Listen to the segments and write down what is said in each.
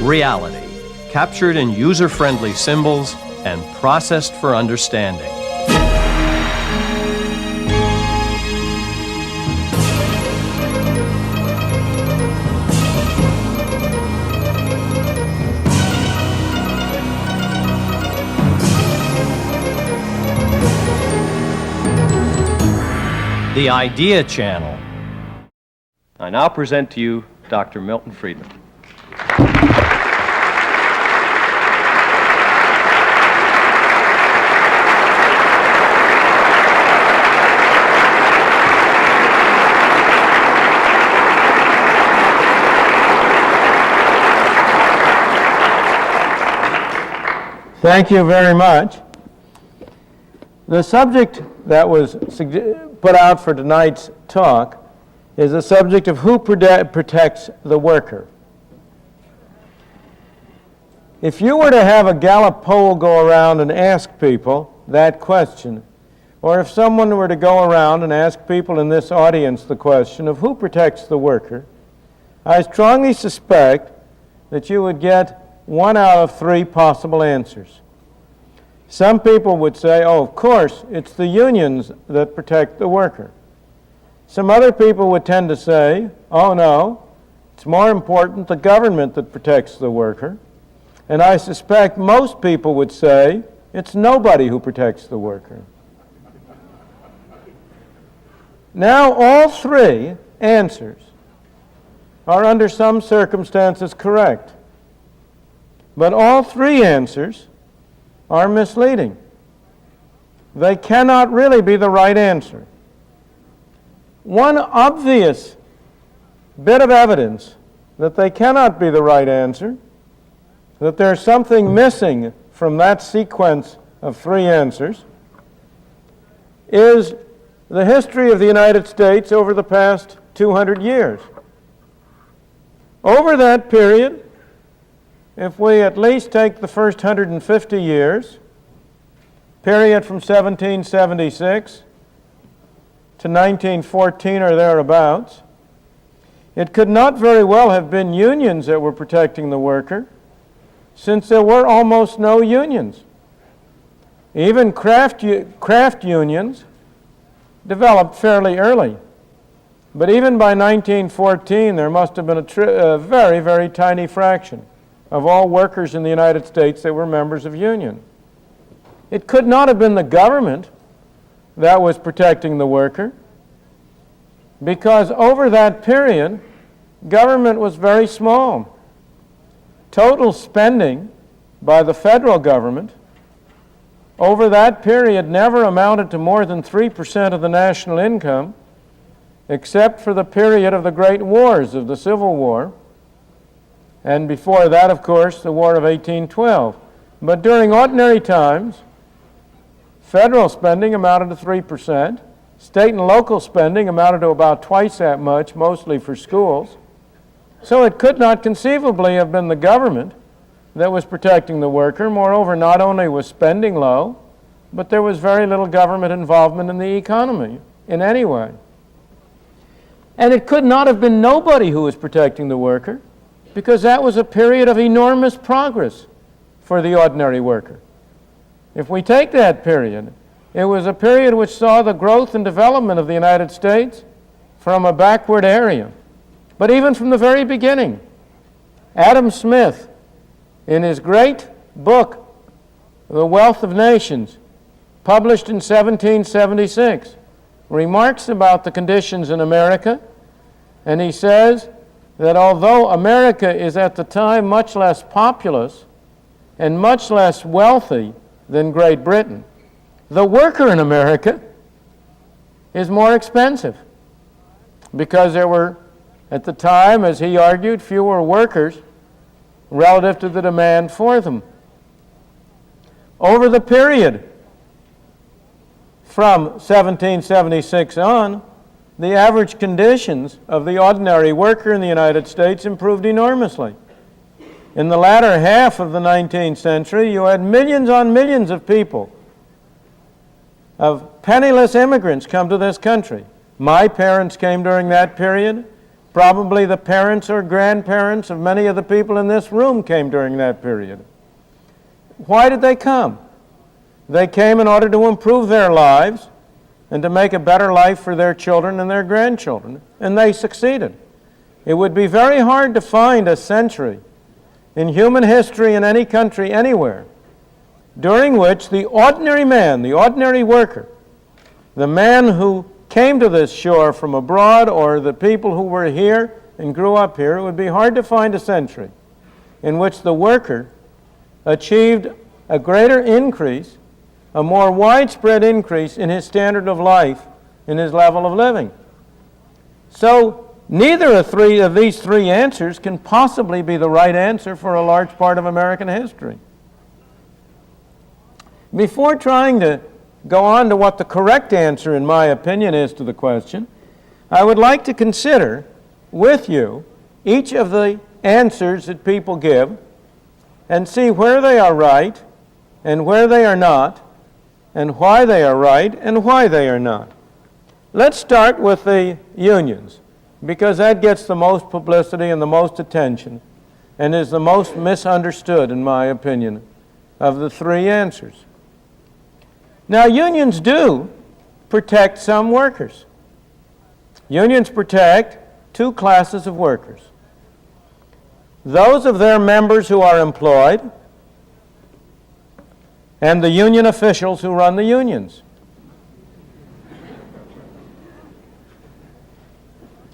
reality, captured in user-friendly symbols and processed for understanding. The Idea Channel. I now present to you Dr. Milton Friedman. Thank you very much. The subject that was put out for tonight's talk is the subject of who protects the worker. If you were to have a Gallup poll go around and ask people that question, or if someone were to go around and ask people in this audience the question of who protects the worker, I strongly suspect that you would get 1 out of 3 possible answers. Some people would say, oh, of course, it's the unions that protect the worker. Some other people would tend to say, oh, no, it's more important the government that protects the worker. And I suspect most people would say, it's nobody who protects the worker. Now, all 3 answers are under some circumstances correct. But all 3 answers are misleading. They cannot really be the right answer. One obvious bit of evidence that they cannot be the right answer, that there's something missing from that sequence of 3 answers, is the history of the United States over the past 200 years. Over that period, if we at least take the first 150 years, period from 1776 to 1914 or thereabouts, it could not very well have been unions that were protecting the worker, since there were almost no unions. Even craft unions developed fairly early. But even by 1914, there must have been a very, very tiny fraction of all workers in the United States that were members of union. It could not have been the government that was protecting the worker, because over that period, government was very small. Total spending by the federal government over that period never amounted to more than 3% of the national income, except for the period of the Great Wars of the Civil War, and before that, of course, the War of 1812. But during ordinary times, federal spending amounted to 3%. State and local spending amounted to about twice that much, mostly for schools. So it could not conceivably have been the government that was protecting the worker. Moreover, not only was spending low, but there was very little government involvement in the economy in any way. And it could not have been nobody who was protecting the worker, because that was a period of enormous progress for the ordinary worker. If we take that period, it was a period which saw the growth and development of the United States from a backward area. But even from the very beginning, Adam Smith, in his great book, The Wealth of Nations, published in 1776, remarks about the conditions in America, and he says that although America is at the time much less populous and much less wealthy than Great Britain, the worker in America is more expensive, because there were, at the time, as he argued, fewer workers relative to the demand for them. Over the period from 1776 on, the average conditions of the ordinary worker in the United States improved enormously. In the latter half of the 19th century, you had millions on millions of people, of penniless immigrants, come to this country. My parents came during that period. Probably the parents or grandparents of many of the people in this room came during that period. Why did they come? They came in order to improve their lives and to make a better life for their children and their grandchildren, and they succeeded. It would be very hard to find a century in human history in any country anywhere during which the ordinary man, the ordinary worker, the man who came to this shore from abroad or the people who were here and grew up here, it would be hard to find a century in which the worker achieved a greater increase, a more widespread increase in his standard of life, in his level of living. So neither of these three answers can possibly be the right answer for a large part of American history. Before trying to go on to what the correct answer, in my opinion, is to the question, I would like to consider with you each of the answers that people give and see where they are right and where they are not, and why they are right and why they are not. Let's start with the unions, because that gets the most publicity and the most attention and is the most misunderstood, in my opinion, of the three answers. Now, unions do protect some workers. Unions protect two classes of workers: those of their members who are employed and the union officials who run the unions.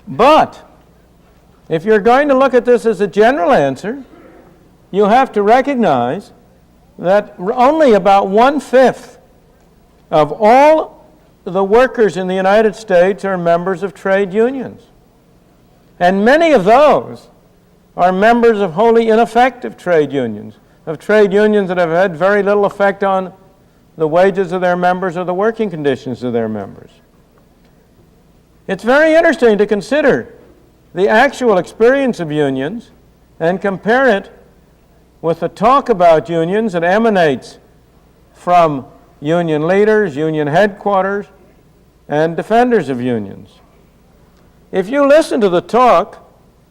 But if you're going to look at this as a general answer, you have to recognize that only about 1/5 of all the workers in the United States are members of trade unions. And many of those are members of wholly ineffective trade unions, of trade unions that have had very little effect on the wages of their members or the working conditions of their members. It's very interesting to consider the actual experience of unions and compare it with the talk about unions that emanates from union leaders, union headquarters, and defenders of unions. If you listen to the talk,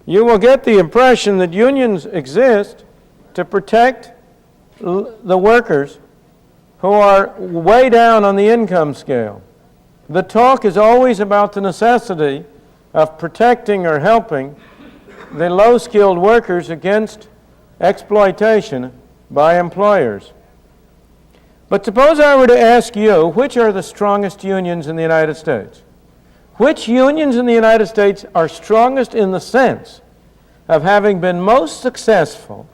you will get the impression that unions exist to protect the workers who are way down on the income scale. The talk is always about the necessity of protecting or helping the low-skilled workers against exploitation by employers. But suppose I were to ask you, which are the strongest unions in the United States? Which unions in the United States are strongest in the sense of having been most successful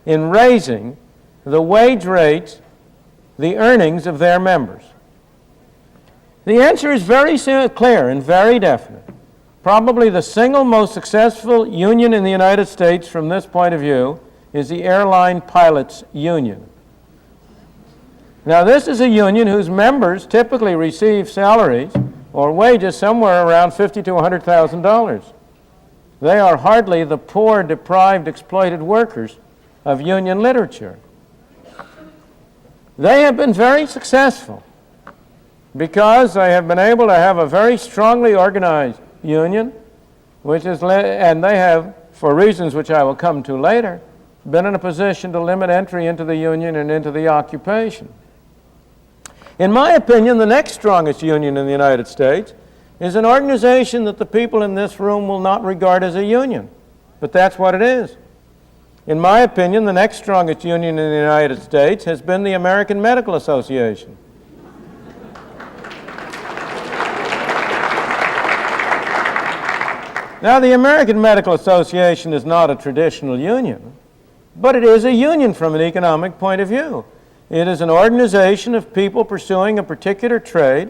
in raising the wage rates, the earnings of their members? The answer is very clear and very definite. Probably the single most successful union in the United States from this point of view is the Airline Pilots Union. Now, this is a union whose members typically receive salaries or wages somewhere around $50,000 to $100,000. They are hardly the poor, deprived, exploited workers of union literature. They have been very successful because they have been able to have a very strongly organized union, and they have, for reasons which I will come to later, been in a position to limit entry into the union and into the occupation. In my opinion, the next strongest union in the United States is an organization that the people in this room will not regard as a union, but that's what it is. In my opinion, the next strongest union in the United States has been the American Medical Association. Now, the American Medical Association is not a traditional union, but it is a union from an economic point of view. It is an organization of people pursuing a particular trade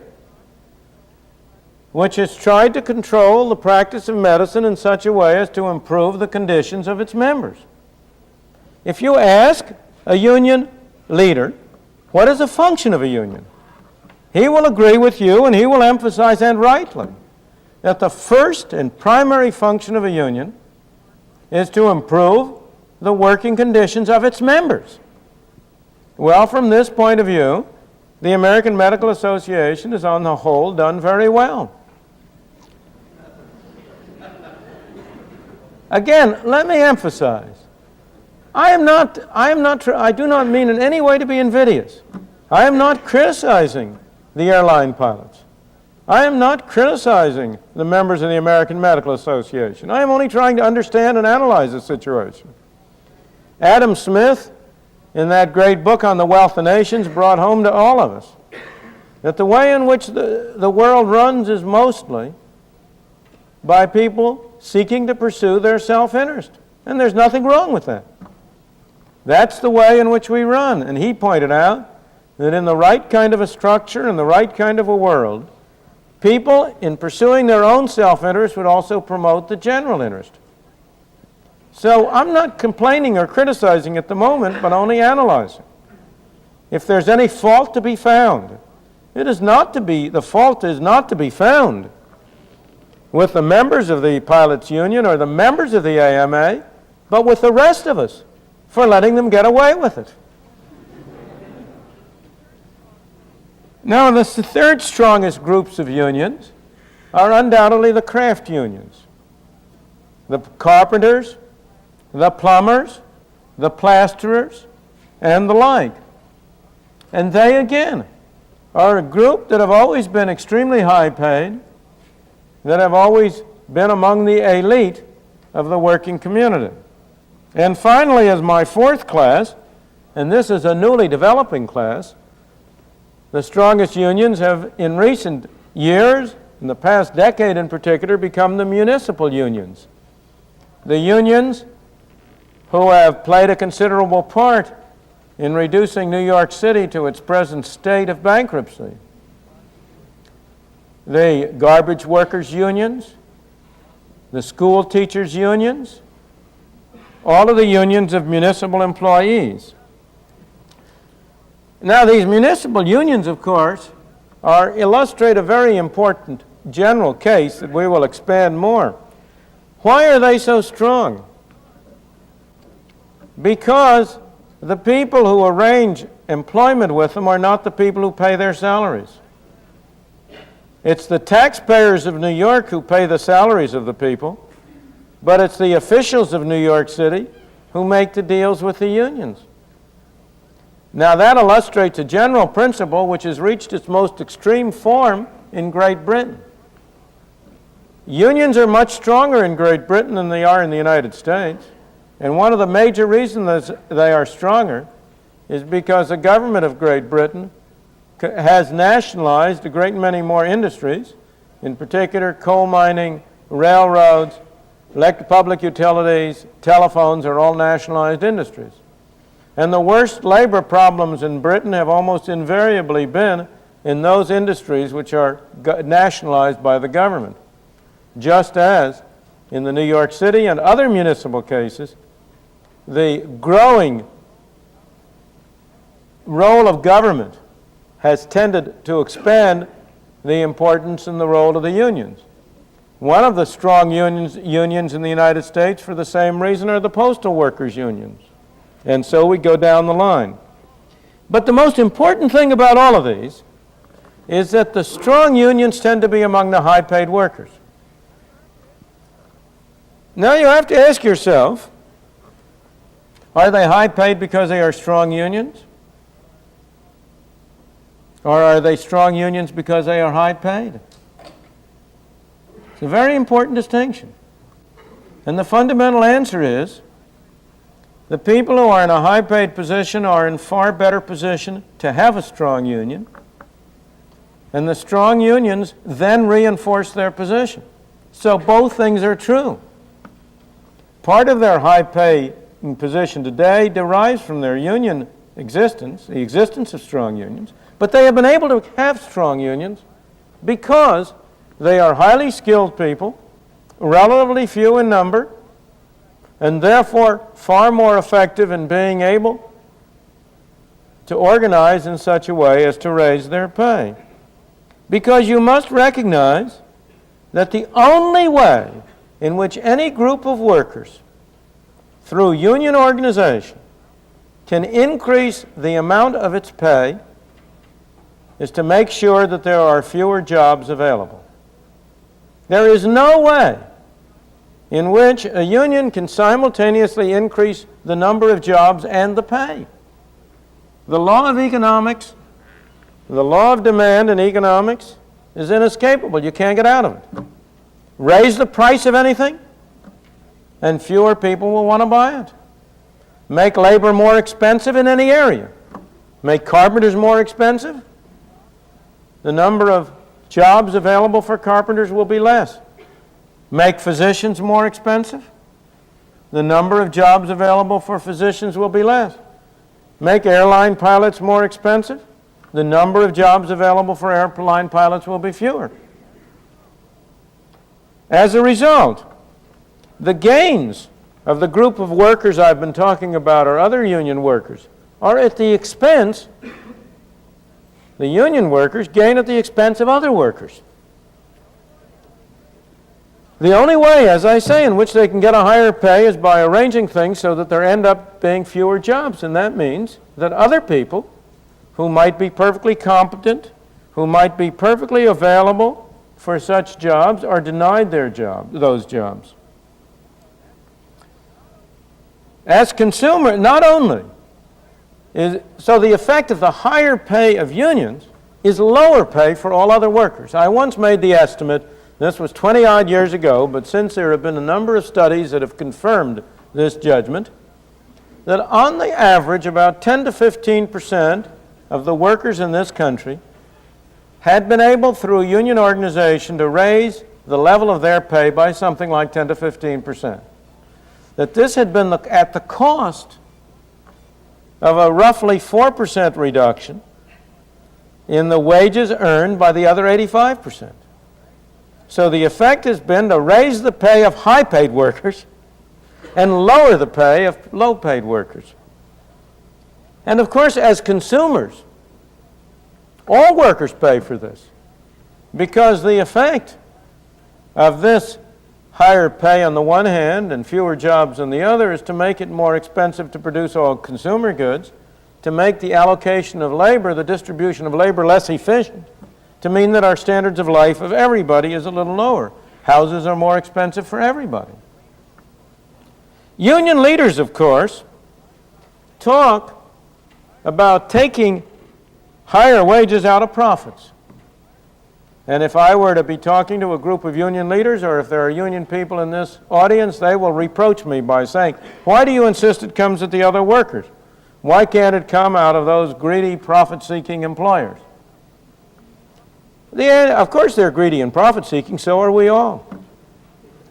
which has tried to control the practice of medicine in such a way as to improve the conditions of its members. If you ask a union leader, what is the function of a union? He will agree with you, and he will emphasize, and rightly, that the first and primary function of a union is to improve the working conditions of its members. Well, from this point of view, the American Medical Association has on the whole done very well. Again, let me emphasize, I do not mean in any way to be invidious. I am not criticizing the airline pilots. I am not criticizing the members of the American Medical Association. I am only trying to understand and analyze the situation. Adam Smith, in that great book on the wealth of nations, brought home to all of us that the way in which the world runs is mostly by people seeking to pursue their self-interest. And there's nothing wrong with that. That's the way in which we run. And he pointed out that in the right kind of a structure, in the right kind of a world, people, in pursuing their own self-interest, would also promote the general interest. So I'm not complaining or criticizing at the moment, but only analyzing. If there's any fault to be found, the fault is not to be found with the members of the pilots' union or the members of the AMA, but with the rest of us for letting them get away with it. Now, the third strongest groups of unions are undoubtedly the craft unions. The carpenters, the plumbers, the plasterers, and the like. And they, again, are a group that have always been extremely high paid, that have always been among the elite of the working community. And finally, as my fourth class, and this is a newly developing class, the strongest unions have, in recent years, in the past decade in particular, become the municipal unions. The unions who have played a considerable part in reducing New York City to its present state of bankruptcy. The garbage workers' unions, the school teachers' unions, all of the unions of municipal employees. Now, these municipal unions, of course, illustrate a very important general case that we will expand more. Why are they so strong? Because the people who arrange employment with them are not the people who pay their salaries. It's the taxpayers of New York who pay the salaries of the people, but it's the officials of New York City who make the deals with the unions. Now, that illustrates a general principle which has reached its most extreme form in Great Britain. Unions are much stronger in Great Britain than they are in the United States. And one of the major reasons they are stronger is because the government of Great Britain has nationalized a great many more industries, in particular coal mining, railroads, public utilities, telephones are all nationalized industries. And the worst labor problems in Britain have almost invariably been in those industries which are nationalized by the government, just as in the New York City and other municipal cases, the growing role of government has tended to expand the importance and the role of the unions. One of the strong unions in the United States, for the same reason, are the postal workers' unions. And so we go down the line. But the most important thing about all of these is that the strong unions tend to be among the high-paid workers. Now you have to ask yourself, are they high-paid because they are strong unions? Or are they strong unions because they are high-paid? It's a very important distinction. And the fundamental answer is the people who are in a high-paid position are in far better position to have a strong union, and the strong unions then reinforce their position. So both things are true. Part of their high-pay position today derives from their union existence, the existence of strong unions, but they have been able to have strong unions because they are highly skilled people, relatively few in number, and therefore far more effective in being able to organize in such a way as to raise their pay. Because you must recognize that the only way in which any group of workers, through union organization, can increase the amount of its pay is to make sure that there are fewer jobs available. There is no way in which a union can simultaneously increase the number of jobs and the pay. The law of economics, the law of demand in economics is inescapable. You can't get out of it. Raise the price of anything, and fewer people will want to buy it. Make labor more expensive in any area. Make carpenters more expensive. The number of jobs available for carpenters will be less. Make physicians more expensive. The number of jobs available for physicians will be less. Make airline pilots more expensive. The number of jobs available for airline pilots will be fewer. As a result, the gains of the group of workers I've been talking about, or other union workers, are at the expense, the union workers gain at the expense of other workers. The only way, as I say, in which they can get a higher pay is by arranging things so that there end up being fewer jobs, and that means that other people who might be perfectly competent, who might be perfectly available for such jobs, are denied those jobs. As consumer, not only so the effect of the higher pay of unions is lower pay for all other workers. I once made the estimate, this was 20-odd years ago, but since there have been a number of studies that have confirmed this judgment, that on the average about 10 to 15% of the workers in this country had been able, through a union organization, to raise the level of their pay by something like 10 to 15%. That this had been at the cost of a roughly 4% reduction in the wages earned by the other 85%. So the effect has been to raise the pay of high-paid workers and lower the pay of low-paid workers. And of course, as consumers, all workers pay for this, because the effect of this higher pay on the one hand and fewer jobs on the other is to make it more expensive to produce all consumer goods, to make the allocation of labor, the distribution of labor, less efficient, to mean that our standards of life of everybody is a little lower. Houses are more expensive for everybody. Union leaders, of course, talk about taking higher wages out of profits. And if I were to be talking to a group of union leaders, or if there are union people in this audience, they will reproach me by saying, why do you insist it comes at the other workers? Why can't it come out of those greedy, profit-seeking employers? Of course they're greedy and profit-seeking, so are we all.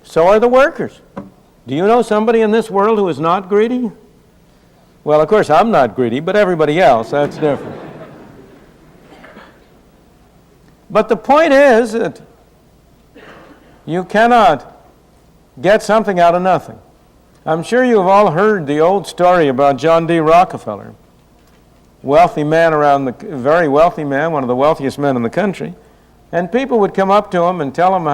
So are the workers. Do you know somebody in this world who is not greedy? Well, of course, I'm not greedy, but everybody else, that's different. But the point is that you cannot get something out of nothing. I'm sure you have all heard the old story about John D. Rockefeller, wealthy man very wealthy man, one of the wealthiest men in the country. And people would come up to him and tell him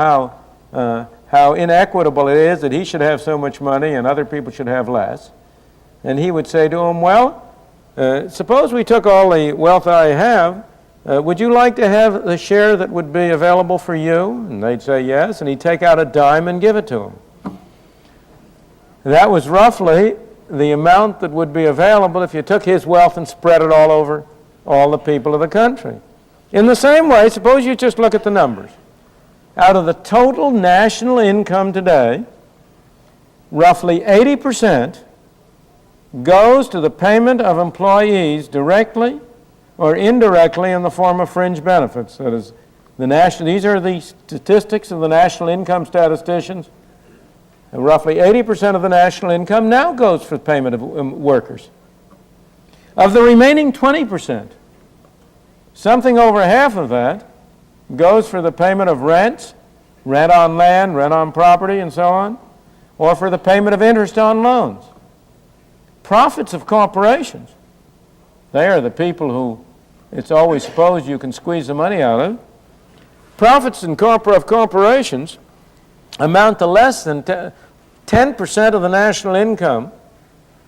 how inequitable it is that he should have so much money and other people should have less. And he would say to them, well, suppose we took all the wealth I have, would you like to have the share that would be available for you? And they'd say yes, and he'd take out a dime and give it to them. That was roughly the amount that would be available if you took his wealth and spread it all over all the people of the country. In the same way, suppose you just look at the numbers. Out of the total national income today, roughly 80% goes to the payment of employees directly or indirectly in the form of fringe benefits. That is, these are the statistics of the national income statisticians. And roughly 80% of the national income now goes for the payment of workers. Of the remaining 20%, something over half of that goes for the payment of rents, rent on land, rent on property, and so on, or for the payment of interest on loans. Profits of corporations, they are the people who it's always supposed you can squeeze the money out of. Profits of corporations amount to less than 10% of the national income.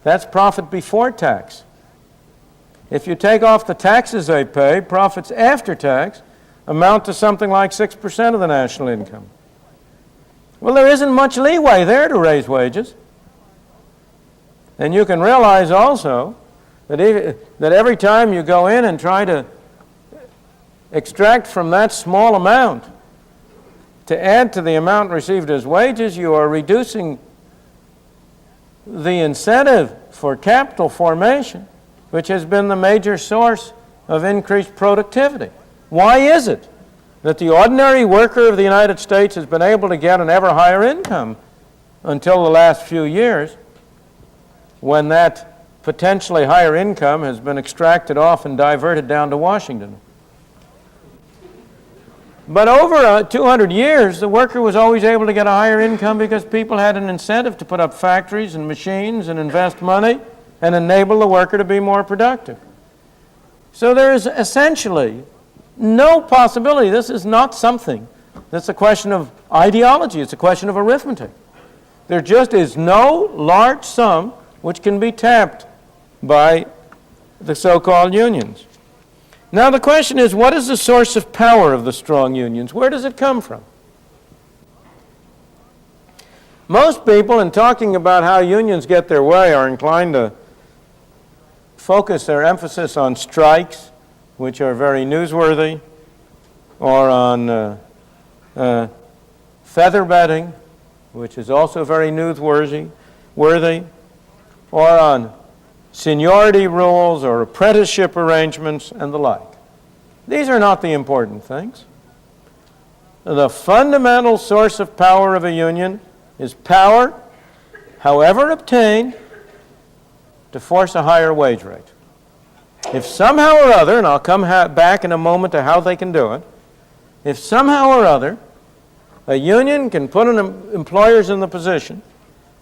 That's profit before tax. If you take off the taxes they pay, profits after tax amount to something like 6% of the national income. Well, there isn't much leeway there to raise wages. And you can realize also that every time you go in and try to extract from that small amount to add to the amount received as wages, you are reducing the incentive for capital formation, which has been the major source of increased productivity. Why is it that the ordinary worker of the United States has been able to get an ever higher income until the last few years, when that potentially higher income has been extracted off and diverted down to Washington? But over 200 years, the worker was always able to get a higher income because people had an incentive to put up factories and machines and invest money and enable the worker to be more productive. So there is essentially no possibility. This is not something that's a question of ideology. It's a question of arithmetic. There just is no large sum which can be tapped by the so-called unions. Now the question is, what is the source of power of the strong unions? Where does it come from? Most people, in talking about how unions get their way, are inclined to focus their emphasis on strikes, which are very newsworthy, or on feather bedding, which is also very newsworthy, or on seniority rules or apprenticeship arrangements and the like. These are not the important things. The fundamental source of power of a union is power, however obtained, to force a higher wage rate. If somehow or other, and I'll come back in a moment to how they can do it, if somehow or other a union can put employers in the position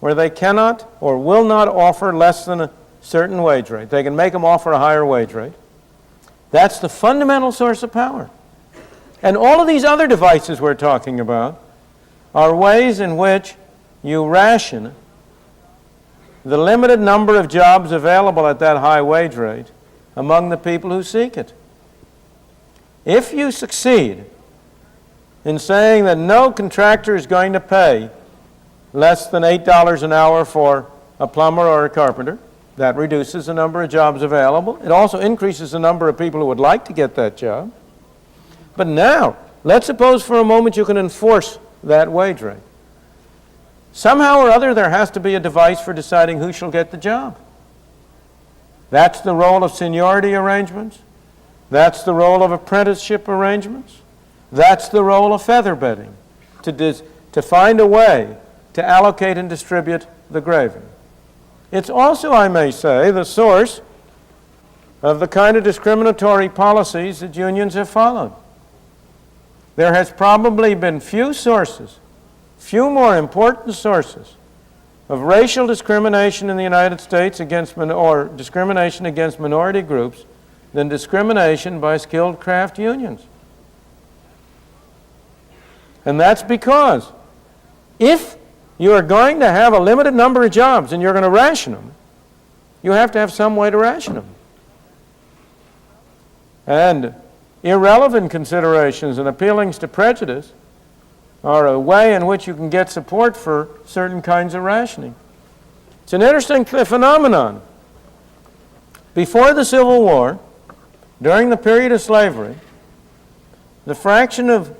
where they cannot or will not offer less than a certain wage rate, they can make them offer a higher wage rate. That's the fundamental source of power. And all of these other devices we're talking about are ways in which you ration the limited number of jobs available at that high wage rate among the people who seek it. If you succeed in saying that no contractor is going to pay less than $8 an hour for a plumber or a carpenter, that reduces the number of jobs available. It also increases the number of people who would like to get that job. But now, let's suppose for a moment you can enforce that wage rate. Somehow or other, there has to be a device for deciding who shall get the job. That's the role of seniority arrangements. That's the role of apprenticeship arrangements. That's the role of feather bedding, to find a way to allocate and distribute the graving. It's also, I may say, the source of the kind of discriminatory policies that unions have followed. There has probably been few more important sources of racial discrimination in the United States or discrimination against minority groups than discrimination by skilled craft unions. And that's because if you are going to have a limited number of jobs and you're going to ration them, you have to have some way to ration them. And irrelevant considerations and appealings to prejudice are a way in which you can get support for certain kinds of rationing. It's an interesting phenomenon. Before the Civil War, during the period of slavery, the fraction of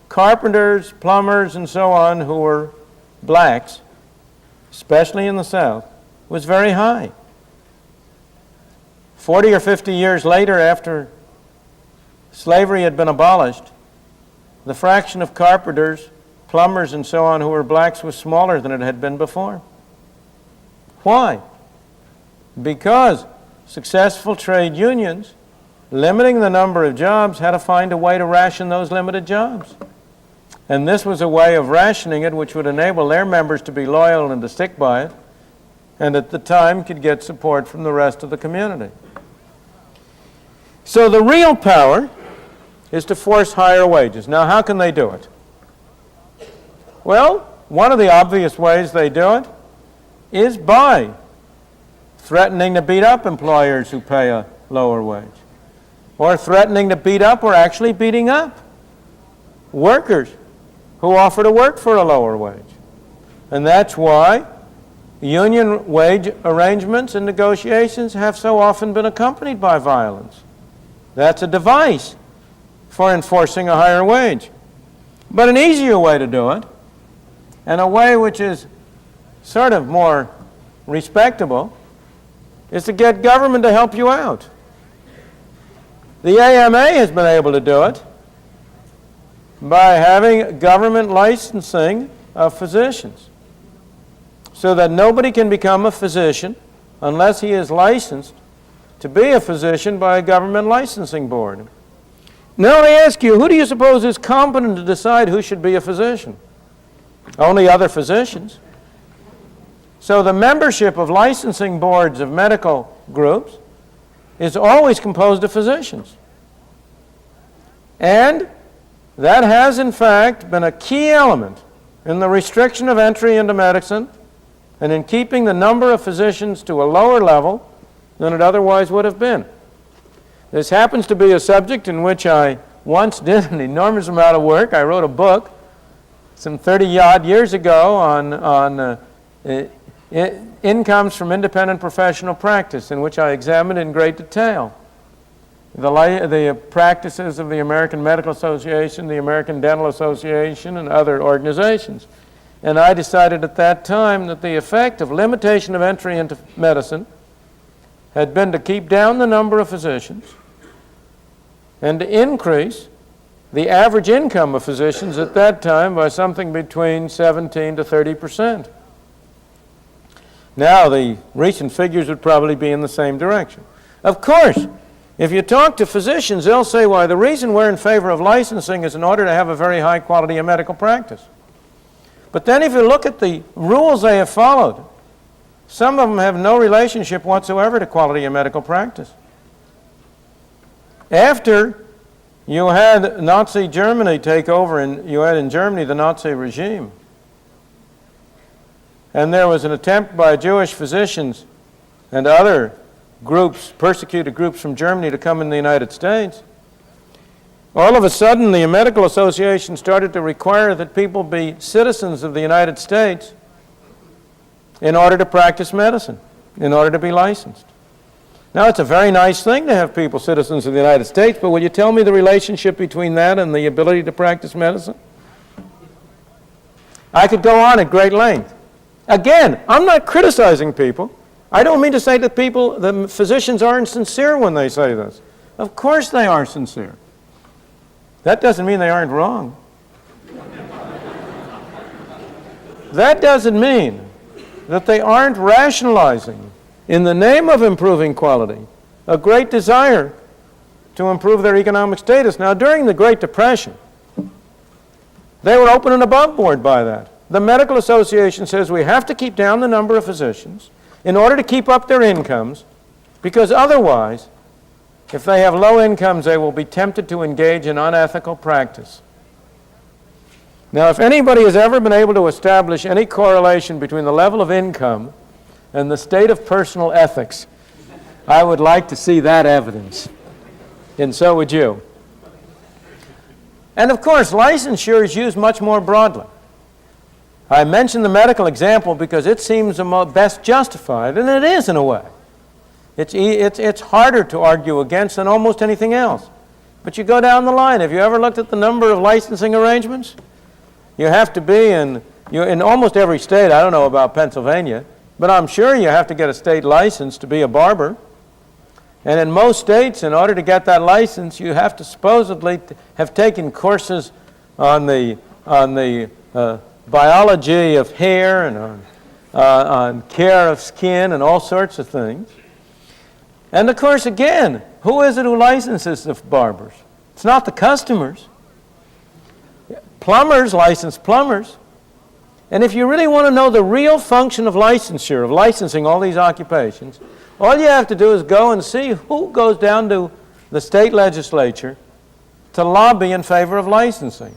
carpenters, plumbers, and so on who were blacks, especially in the South, was very high. 40 or 50 years later, after slavery had been abolished, the fraction of carpenters, plumbers, and so on who were blacks was smaller than it had been before. Why? Because successful trade unions, limiting the number of jobs, had to find a way to ration those limited jobs. And this was a way of rationing it which would enable their members to be loyal and to stick by it, and at the time could get support from the rest of the community. So the real power is to force higher wages. Now, how can they do it? Well, one of the obvious ways they do it is by threatening to beat up employers who pay a lower wage, or threatening to beat up or actually beating up workers who offer to work for a lower wage. And that's why union wage arrangements and negotiations have so often been accompanied by violence. That's a device for enforcing a higher wage. But an easier way to do it, and a way which is sort of more respectable, is to get government to help you out. The AMA has been able to do it by having government licensing of physicians, so that nobody can become a physician unless he is licensed to be a physician by a government licensing board. Now I ask you, who do you suppose is competent to decide who should be a physician? Only other physicians. So the membership of licensing boards of medical groups is always composed of physicians. And that has, in fact, been a key element in the restriction of entry into medicine and in keeping the number of physicians to a lower level than it otherwise would have been. This happens to be a subject in which I once did an enormous amount of work. I wrote a book some 30-odd years ago on incomes from independent professional practice, in which I examined in great detail the practices of the American Medical Association, the American Dental Association, and other organizations. And I decided at that time that the effect of limitation of entry into medicine had been to keep down the number of physicians and to increase the average income of physicians at that time by something between 17 to 30%. Now the recent figures would probably be in the same direction. Of course, if you talk to physicians, they'll say, why, the reason we're in favor of licensing is in order to have a very high quality of medical practice. But then if you look at the rules they have followed, some of them have no relationship whatsoever to quality of medical practice. After you had Nazi Germany take over, and you had in Germany the Nazi regime, and there was an attempt by Jewish physicians and other groups, persecuted groups from Germany, to come in the United States, all of a sudden the Medical Association started to require that people be citizens of the United States in order to practice medicine, in order to be licensed. Now, it's a very nice thing to have people citizens of the United States, but will you tell me the relationship between that and the ability to practice medicine? I could go on at great length. Again, I'm not criticizing people. I don't mean to say that people, the physicians aren't sincere when they say this. Of course they are sincere. That doesn't mean they aren't wrong. That doesn't mean that they aren't rationalizing, in the name of improving quality, a great desire to improve their economic status. Now, during the Great Depression, they were open and above board by that. The Medical Association says we have to keep down the number of physicians in order to keep up their incomes, because otherwise, if they have low incomes, they will be tempted to engage in unethical practice. Now, if anybody has ever been able to establish any correlation between the level of income and the state of personal ethics, I would like to see that evidence. And so would you. And of course, licensure is used much more broadly. I mentioned the medical example because it seems the best justified, and it is in a way. It's harder to argue against than almost anything else. But you go down the line. Have you ever looked at the number of licensing arrangements? You have to be in almost every state. I don't know about Pennsylvania, but I'm sure you have to get a state license to be a barber. And in most states, in order to get that license, you have to supposedly have taken courses on the biology of hair and on care of skin and all sorts of things. And of course, again, who is it who licenses the barbers? It's not the customers. Plumbers license plumbers. And if you really want to know the real function of licensure, of licensing all these occupations, all you have to do is go and see who goes down to the state legislature to lobby in favor of licensing.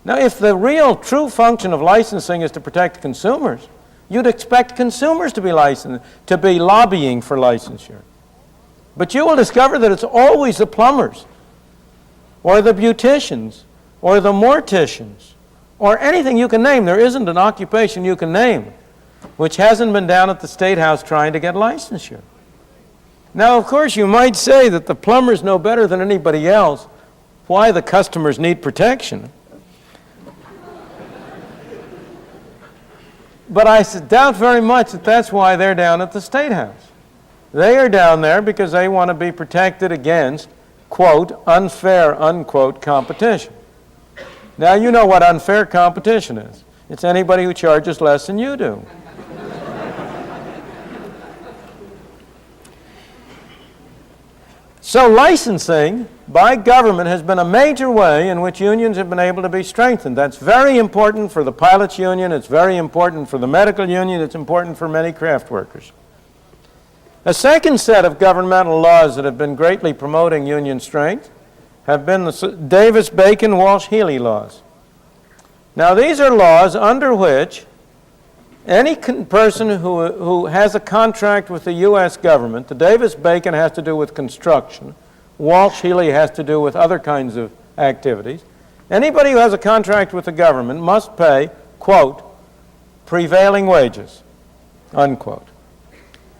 Now, if the real true function of licensing is to protect consumers, you'd expect consumers to be licensed, to be lobbying for licensure. But you will discover that it's always the plumbers or the beauticians or the morticians or anything you can name. There isn't an occupation you can name which hasn't been down at the State House trying to get licensure. Now, of course, you might say that the plumbers know better than anybody else why the customers need protection. But I doubt very much that that's why they're down at the State House. They are down there because they want to be protected against, quote, unfair, unquote, competition. Now, you know what unfair competition is. It's anybody who charges less than you do. So licensing by government has been a major way in which unions have been able to be strengthened. That's very important for the pilots' union. It's very important for the medical union. It's important for many craft workers. A second set of governmental laws that have been greatly promoting union strength have been the Davis-Bacon-Walsh-Healey laws. Now, these are laws under which any person who has a contract with the U.S. government, the Davis-Bacon has to do with construction, Walsh-Healey has to do with other kinds of activities. Anybody who has a contract with the government must pay, quote, prevailing wages, unquote.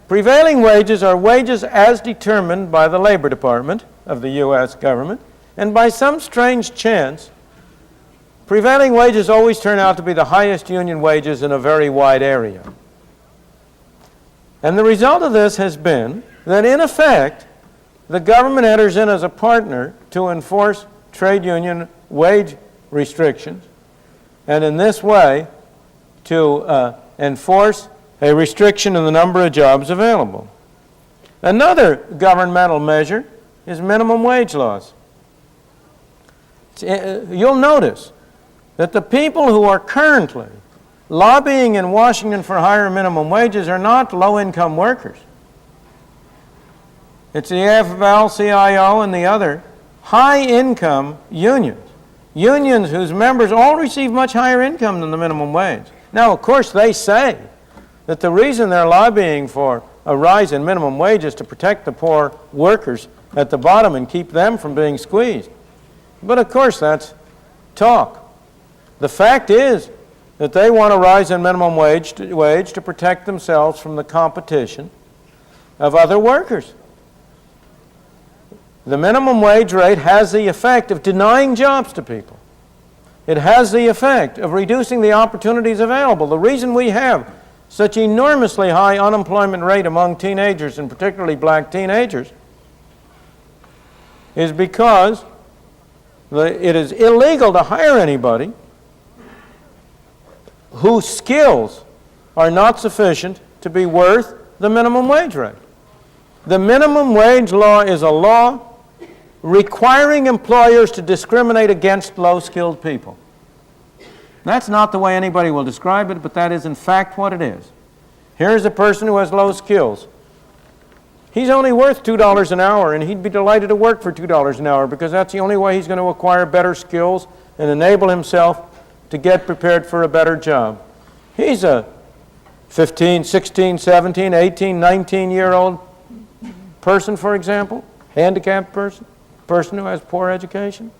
Prevailing wages are wages as determined by the Labor Department of the U.S. government, and by some strange chance, prevailing wages always turn out to be the highest union wages in a very wide area. And the result of this has been that, in effect, the government enters in as a partner to enforce trade union wage restrictions, and in this way to enforce a restriction in the number of jobs available. Another governmental measure is minimum wage laws. You'll notice that the people who are currently lobbying in Washington for higher minimum wages are not low-income workers. It's the AFL-CIO and the other high-income unions, unions whose members all receive much higher income than the minimum wage. Now, of course, they say that the reason they're lobbying for a rise in minimum wage is to protect the poor workers at the bottom and keep them from being squeezed. But, of course, that's talk. The fact is that they want a rise in minimum wage to protect themselves from the competition of other workers. The minimum wage rate has the effect of denying jobs to people. It has the effect of reducing the opportunities available. The reason we have such enormously high unemployment rate among teenagers, and particularly black teenagers, is because it is illegal to hire anybody whose skills are not sufficient to be worth the minimum wage rate. The minimum wage law is a law requiring employers to discriminate against low-skilled people. That's not the way anybody will describe it, but that is in fact what it is. Here's a person who has low skills. He's only worth $2 an hour, and he'd be delighted to work for $2 an hour because that's the only way he's going to acquire better skills and enable himself to get prepared for a better job. He's a 15, 16, 17, 18, 19-year-old person, for example, handicapped person, person who has poor education.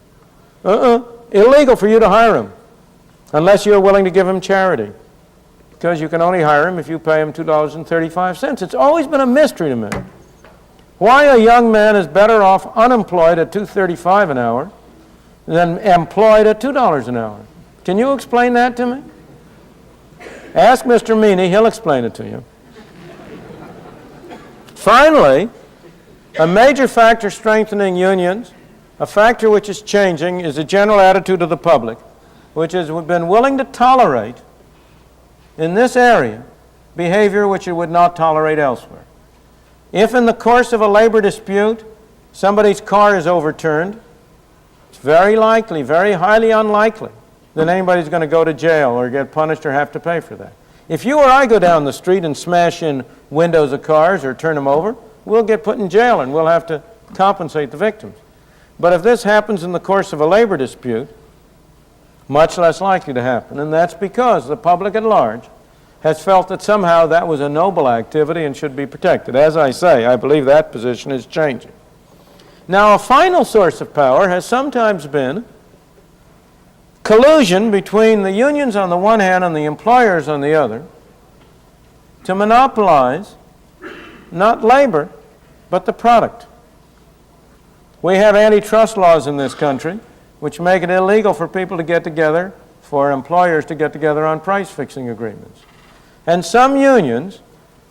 Illegal for you to hire him unless you're willing to give him charity, because you can only hire him if you pay him $2.35. It's always been a mystery to me why a young man is better off unemployed at $2.35 an hour than employed at $2 an hour. Can you explain that to me? Ask Mr. Meany, he'll explain it to you. Finally, a major factor strengthening unions, a factor which is changing, is the general attitude of the public, which has been willing to tolerate, in this area, behavior which it would not tolerate elsewhere. If in the course of a labor dispute somebody's car is overturned, it's very likely, very highly unlikely, that anybody's going to go to jail or get punished or have to pay for that. If you or I go down the street and smash in windows of cars or turn them over, we'll get put in jail and we'll have to compensate the victims. But if this happens in the course of a labor dispute, much less likely to happen, and that's because the public at large has felt that somehow that was a noble activity and should be protected. As I say, I believe that position is changing. Now, a final source of power has sometimes been collusion between the unions on the one hand and the employers on the other to monopolize not labor, but the product. We have antitrust laws in this country which make it illegal for people to get together, for employers to get together on price-fixing agreements. And some unions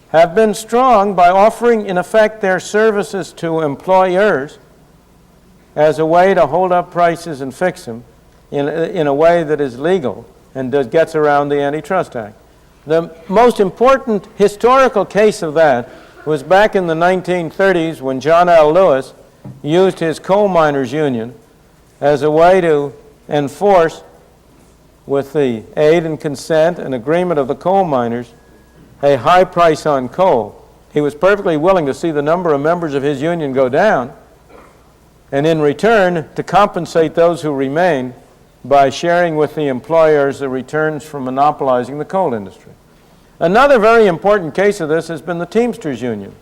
have been strong by offering, in effect, their services to employers as a way to hold up prices and fix them in a way that is legal and gets around the Antitrust Act. The most important historical case of that was back in the 1930s when John L. Lewis used his coal miners' union as a way to enforce, with the aid and consent and agreement of the coal miners, a high price on coal. He was perfectly willing to see the number of members of his union go down, and in return to compensate those who remained by sharing with the employers the returns from monopolizing the coal industry. Another very important case of this has been the Teamsters Union,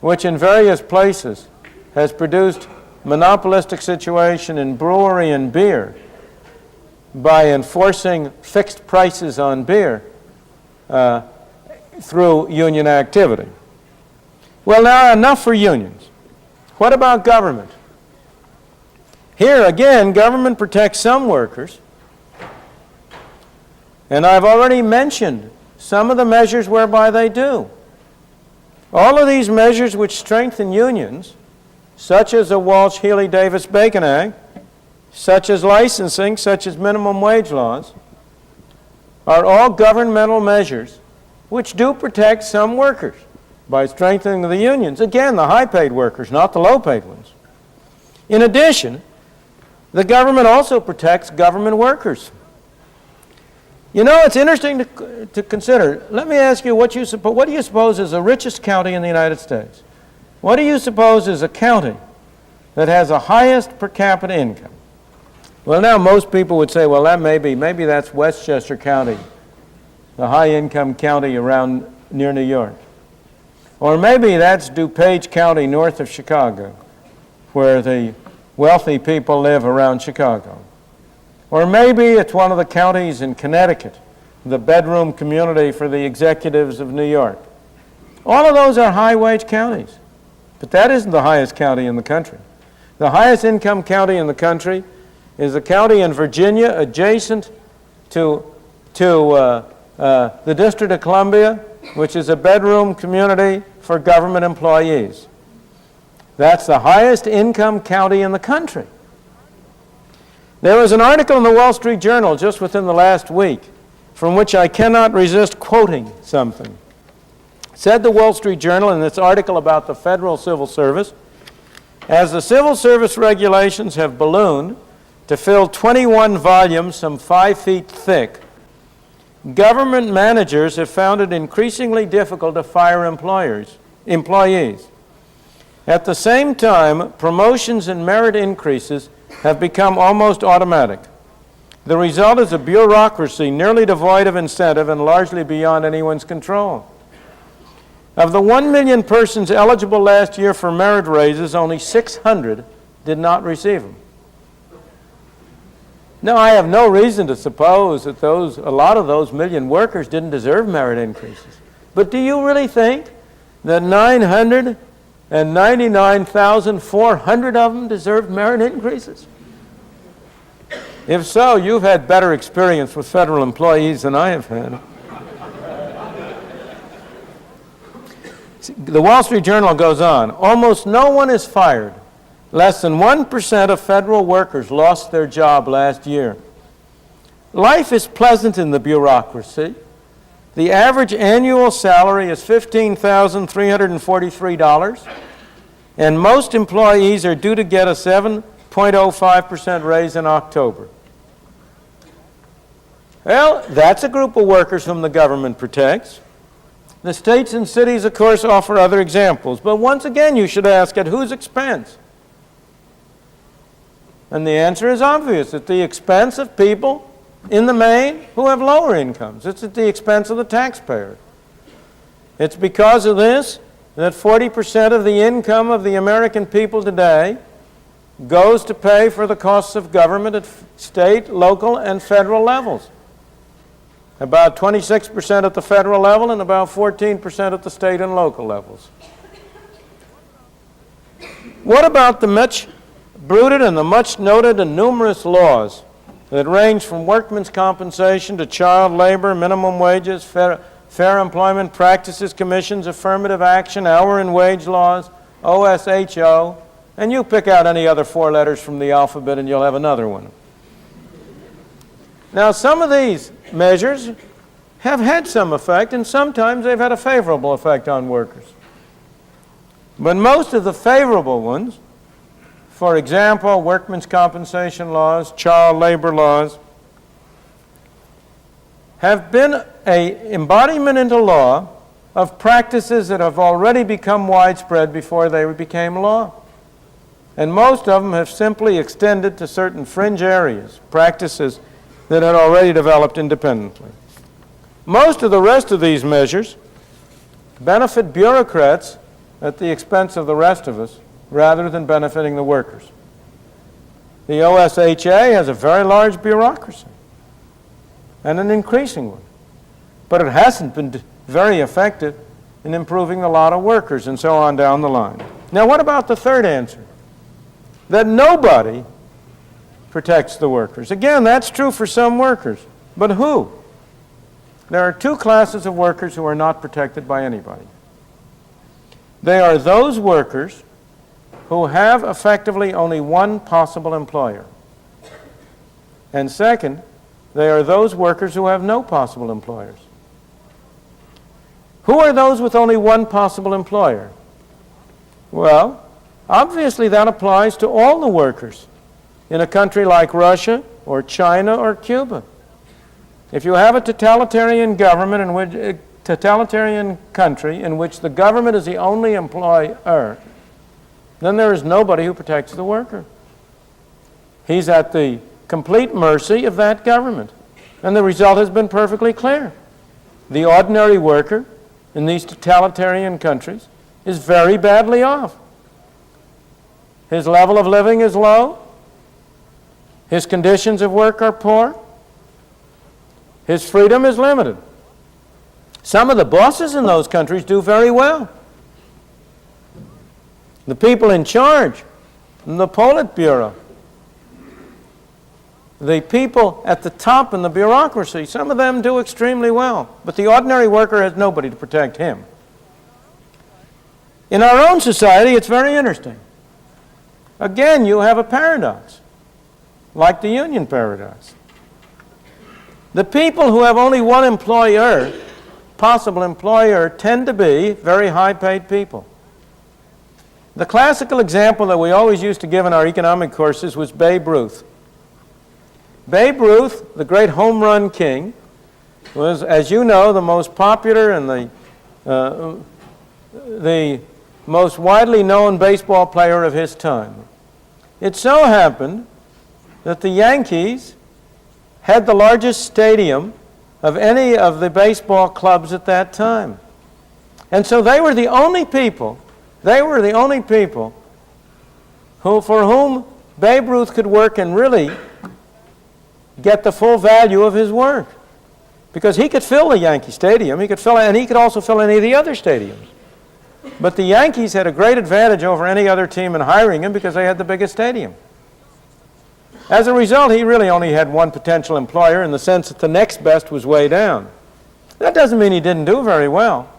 which in various places has produced monopolistic situation in brewery and beer by enforcing fixed prices on beer through union activity. Well, now enough for unions. What about government? Here again, government protects some workers, and I've already mentioned some of the measures whereby they do. All of these measures which strengthen unions, such as the Walsh-Healy-Davis-Bacon Act, such as licensing, such as minimum wage laws, are all governmental measures which do protect some workers by strengthening the unions. Again, the high-paid workers, not the low-paid ones. In addition, the government also protects government workers. You know, it's interesting to consider. Let me ask you, what do you suppose is the richest county in the United States? What do you suppose is a county that has the highest per capita income? Well, now most people would say, well, that maybe that's Westchester County, the high-income county around near New York. Or maybe that's DuPage County north of Chicago, where the wealthy people live around Chicago. Or maybe it's one of the counties in Connecticut, the bedroom community for the executives of New York. All of those are high-wage counties, but that isn't the highest county in the country. The highest income county in the country is a county in Virginia adjacent to the District of Columbia, which is a bedroom community for government employees. That's the highest income county in the country. There was an article in the Wall Street Journal just within the last week from which I cannot resist quoting something. Said the Wall Street Journal in its article about the federal civil service, as the civil service regulations have ballooned to fill 21 volumes some 5 feet thick, government managers have found it increasingly difficult to fire employees. At the same time, promotions and merit increases have become almost automatic. The result is a bureaucracy nearly devoid of incentive and largely beyond anyone's control. Of the 1 million persons eligible last year for merit raises, only 600 did not receive them. Now, I have no reason to suppose that a lot of those million workers didn't deserve merit increases. But do you really think that 999,400 of them deserved merit increases? If so, you've had better experience with federal employees than I have had. The Wall Street Journal goes on, almost no one is fired. Less than 1% of federal workers lost their job last year. Life is pleasant in the bureaucracy. The average annual salary is $15,343, and most employees are due to get a 7.05% raise in October. Well, that's a group of workers whom the government protects. The states and cities, of course, offer other examples, but once again you should ask, at whose expense? And the answer is obvious. At the expense of people, in the main, who have lower incomes. It's at the expense of the taxpayer. It's because of this that 40% of the income of the American people today goes to pay for the costs of government at state, local, and federal levels. About 26% at the federal level and about 14% at the state and local levels. What about the much bruited and the much noted and numerous laws that range from workmen's compensation to child labor, minimum wages, fair employment practices commissions, affirmative action, hour and wage laws, OSHO, and you pick out any other 4 letters from the alphabet and you'll have another one. Now, some of these measures have had some effect, and sometimes they've had a favorable effect on workers. But most of the favorable ones, for example, workmen's compensation laws, child labor laws, have been an embodiment into law of practices that have already become widespread before they became law. And most of them have simply extended to certain fringe areas, practices that had already developed independently. Most of the rest of these measures benefit bureaucrats at the expense of the rest of us, rather than benefiting the workers. The OSHA has a very large bureaucracy, and an increasing one. But it hasn't been very effective in improving the lot of workers, and so on down the line. Now, what about the third answer? That nobody protects the workers. Again, that's true for some workers. But who? There are 2 classes of workers who are not protected by anybody. They are those workers who have effectively only one possible employer. And second, they are those workers who have no possible employers. Who are those with only one possible employer? Well, obviously that applies to all the workers in a country like Russia or China or Cuba. If you have a totalitarian government in which a totalitarian country in which the government is the only employer, then there is nobody who protects the worker. He's at the complete mercy of that government. And the result has been perfectly clear. The ordinary worker in these totalitarian countries is very badly off. His level of living is low. His conditions of work are poor. His freedom is limited. Some of the bosses in those countries do very well. The people in charge, the Politburo, the people at the top in the bureaucracy, some of them do extremely well. But the ordinary worker has nobody to protect him. In our own society, it's very interesting. Again, you have a paradox, like the union paradox. The people who have only one employer, possible employer, tend to be very high-paid people. The classical example that we always used to give in our economic courses was Babe Ruth. Babe Ruth, the great home run king, was, as you know, the most popular and the most widely known baseball player of his time. It so happened that the Yankees had the largest stadium of any of the baseball clubs at that time. And so they were the only people for whom Babe Ruth could work and really get the full value of his work. Because he could fill the Yankee Stadium, he could also fill any of the other stadiums. But the Yankees had a great advantage over any other team in hiring him because they had the biggest stadium. As a result, he really only had one potential employer in the sense that the next best was way down. That doesn't mean he didn't do very well,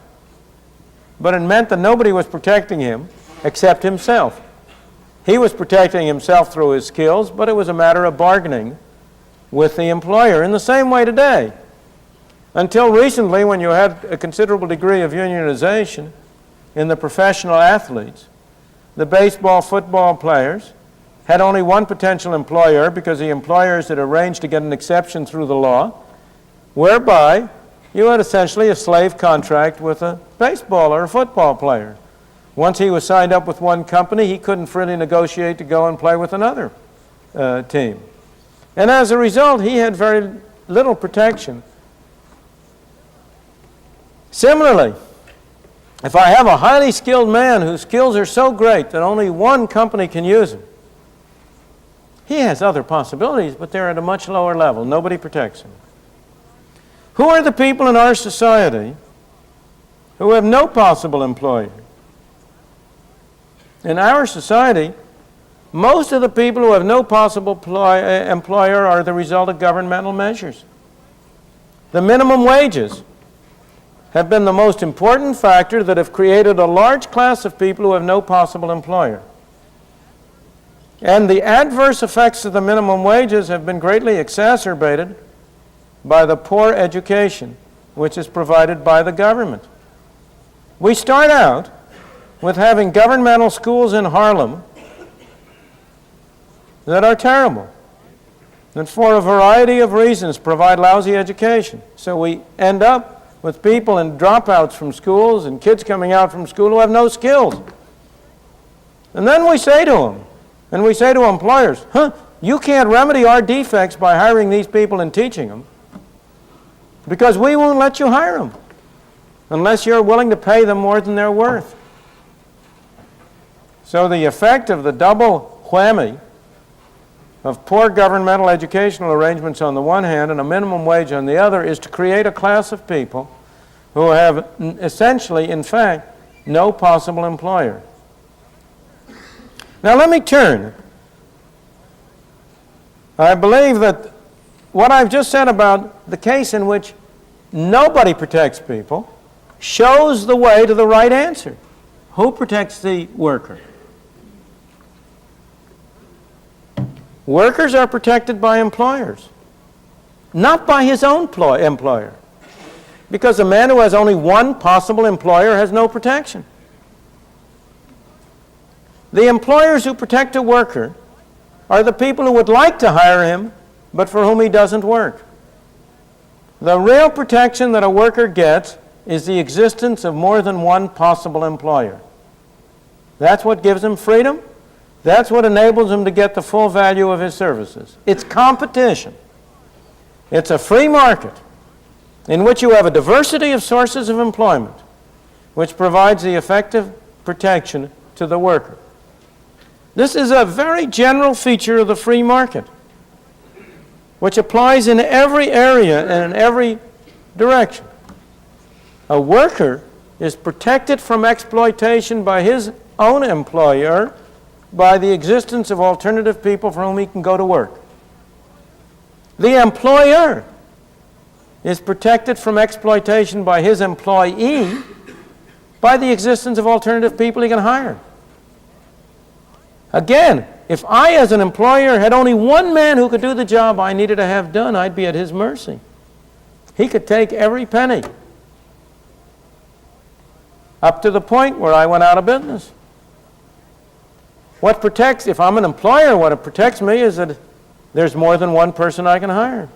but it meant that nobody was protecting him except himself. He was protecting himself through his skills, but it was a matter of bargaining with the employer. In the same way today, until recently, when you had a considerable degree of unionization in the professional athletes, the baseball, football players had only one potential employer because the employers had arranged to get an exception through the law, whereby you had essentially a slave contract with a baseball or a football player. Once he was signed up with one company, he couldn't freely negotiate to go and play with another team. And as a result, he had very little protection. Similarly, if I have a highly skilled man whose skills are so great that only one company can use him, He has other possibilities, but they're at a much lower level. Nobody protects him. Who are the people in our society who have no possible employer? In our society, most of the people who have no possible employer are the result of governmental measures. The minimum wages have been the most important factor that have created a large class of people who have no possible employer. And the adverse effects of the minimum wages have been greatly exacerbated by the poor education which is provided by the government. We start out with having governmental schools in Harlem that are terrible, that for a variety of reasons provide lousy education. So we end up with people and dropouts from schools and kids coming out from school who have no skills. And then we say to them, and we say to employers, you can't remedy our defects by hiring these people and teaching them, because we won't let you hire them unless you're willing to pay them more than they're worth. So the effect of the double whammy of poor governmental educational arrangements on the one hand and a minimum wage on the other is to create a class of people who have essentially, in fact, no possible employer. Now let me turn. I believe that what I've just said about the case in which nobody protects people shows the way to the right answer. Who protects the worker? Workers are protected by employers, not by his own employer. Because a man who has only one possible employer has no protection. The employers who protect a worker are the people who would like to hire him, but for whom he doesn't work. The real protection that a worker gets is the existence of more than one possible employer. That's what gives him freedom. That's what enables him to get the full value of his services. It's competition. It's a free market in which you have a diversity of sources of employment, which provides the effective protection to the worker. This is a very general feature of the free market, which applies in every area and in every direction. A worker is protected from exploitation by his own employer by the existence of alternative people for whom he can go to work. The employer is protected from exploitation by his employee by the existence of alternative people he can hire. Again, if I as an employer had only one man who could do the job I needed to have done, I'd be at his mercy. He could take every penny, up to the point where I went out of business. What protects, if I'm an employer, what it protects me is that there's more than one person I can hire.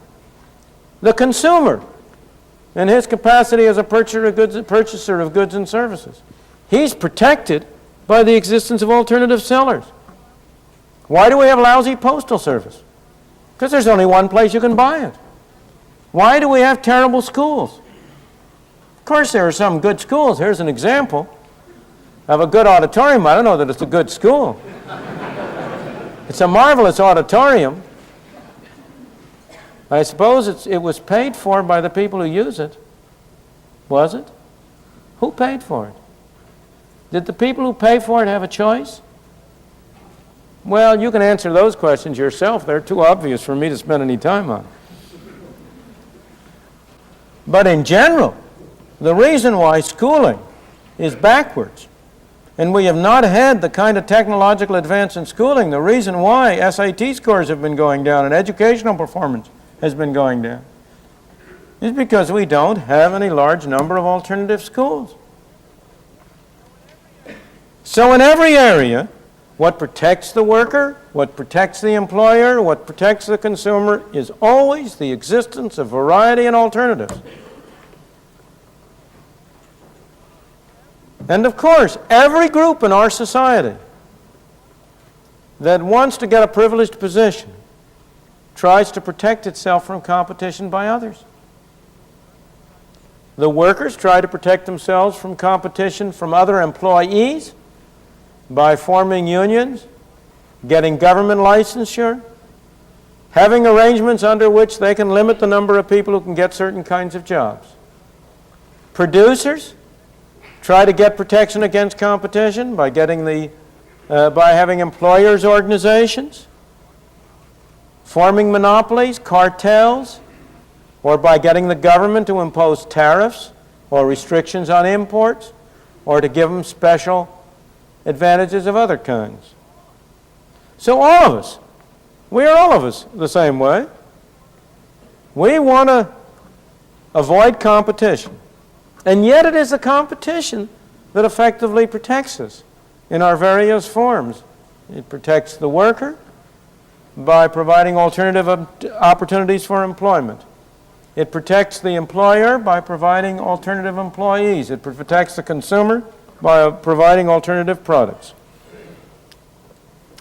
The consumer, in his capacity as a purchaser of goods and services, he's protected by the existence of alternative sellers. Why do we have lousy postal service? Because there's only one place you can buy it. Why do we have terrible schools? Of course there are some good schools. Here's an example of a good auditorium. I don't know that it's a good school. It's a marvelous auditorium. I suppose it was paid for by the people who use it. Was it? Who paid for it? Did the people who pay for it have a choice? Well, you can answer those questions yourself. They're too obvious for me to spend any time on. But in general, the reason why schooling is backwards, and we have not had the kind of technological advance in schooling, the reason why SAT scores have been going down and educational performance has been going down, is because we don't have any large number of alternative schools. So in every area, what protects the worker, what protects the employer, what protects the consumer is always the existence of variety and alternatives. And of course, every group in our society that wants to get a privileged position tries to protect itself from competition by others. The workers try to protect themselves from competition from other employees by forming unions, getting government licensure, having arrangements under which they can limit the number of people who can get certain kinds of jobs. Producers try to get protection against competition by having employers' organizations, forming monopolies, cartels, or by getting the government to impose tariffs or restrictions on imports, or to give them special advantages of other kinds. So all of us, we are all of us the same way. We want to avoid competition. And yet it is the competition that effectively protects us in our various forms. It protects the worker by providing alternative opportunities for employment. It protects the employer by providing alternative employees. It protects the consumer by providing alternative products.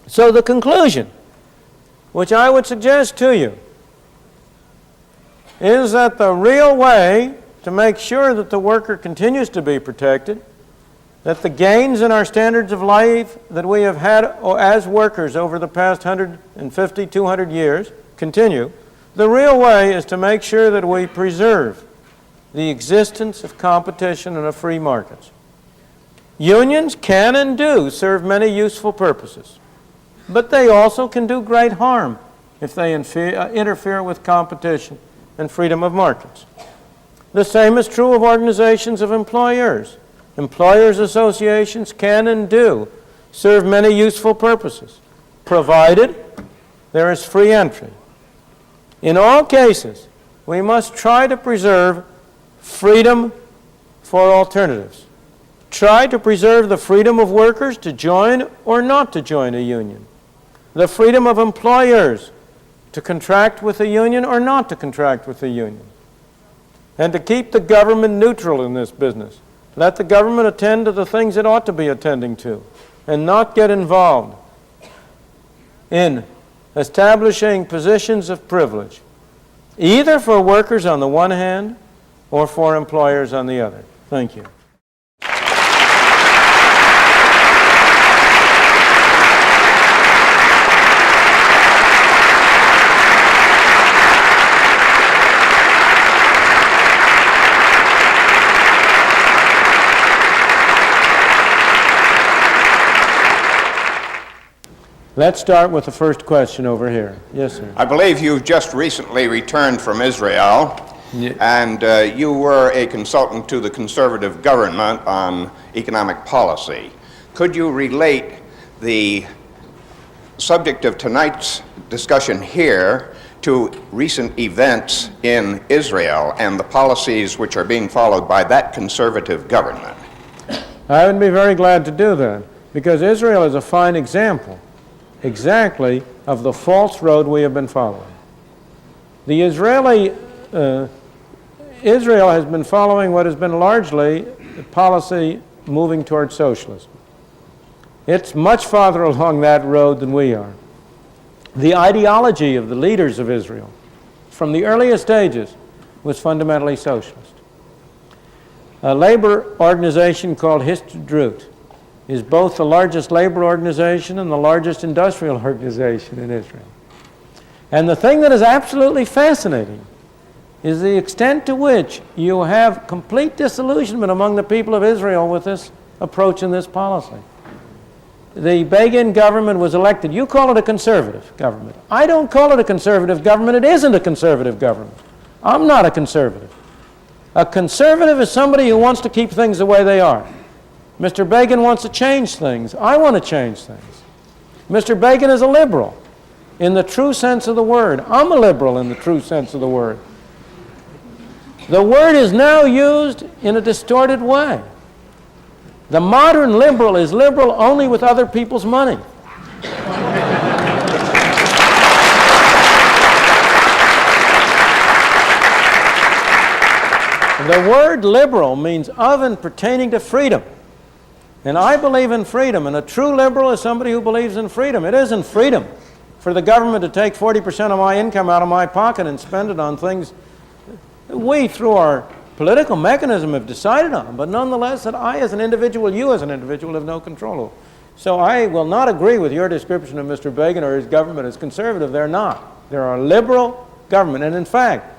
So the conclusion, which I would suggest to you, is that the real way to make sure that the worker continues to be protected, that the gains in our standards of life that we have had as workers over the past 150, 200 years continue, the real way is to make sure that we preserve the existence of competition and of free markets. Unions can and do serve many useful purposes, but they also can do great harm if they interfere with competition and freedom of markets. The same is true of organizations of employers. Employers' associations can and do serve many useful purposes, provided there is free entry. In all cases, we must try to preserve freedom for alternatives. Try to preserve the freedom of workers to join or not to join a union. The freedom of employers to contract with a union or not to contract with a union. And to keep the government neutral in this business. Let the government attend to the things it ought to be attending to and not get involved in establishing positions of privilege, either for workers on the one hand or for employers on the other. Thank you. Let's start with the first question over here. Yes, sir. I believe you've just recently returned from Israel, and you were a consultant to the conservative government on economic policy. Could you relate the subject of tonight's discussion here to recent events in Israel and the policies which are being followed by that conservative government? I would be very glad to do that, because Israel is a fine example exactly of the false road we have been following. The Israel has been following what has been largely a policy moving towards socialism. It's much farther along that road than we are. The ideology of the leaders of Israel from the earliest stages was fundamentally socialist. A labor organization called Histadrut is both the largest labor organization and the largest industrial organization in Israel. And the thing that is absolutely fascinating is the extent to which you have complete disillusionment among the people of Israel with this approach and this policy. The Begin government was elected. You call it a conservative government. I don't call it a conservative government. It isn't a conservative government. I'm not a conservative. A conservative is somebody who wants to keep things the way they are. Mr. Begin wants to change things. I want to change things. Mr. Begin is a liberal in the true sense of the word. I'm a liberal in the true sense of the word. The word is now used in a distorted way. The modern liberal is liberal only with other people's money. The word liberal means of and pertaining to freedom. And I believe in freedom, and a true liberal is somebody who believes in freedom. It isn't freedom for the government to take 40% of my income out of my pocket and spend it on things we, through our political mechanism, have decided on, but nonetheless that I as an individual, you as an individual, have no control over. So I will not agree with your description of Mr. Begin or his government as conservative. They're not. There are liberal government, and in fact,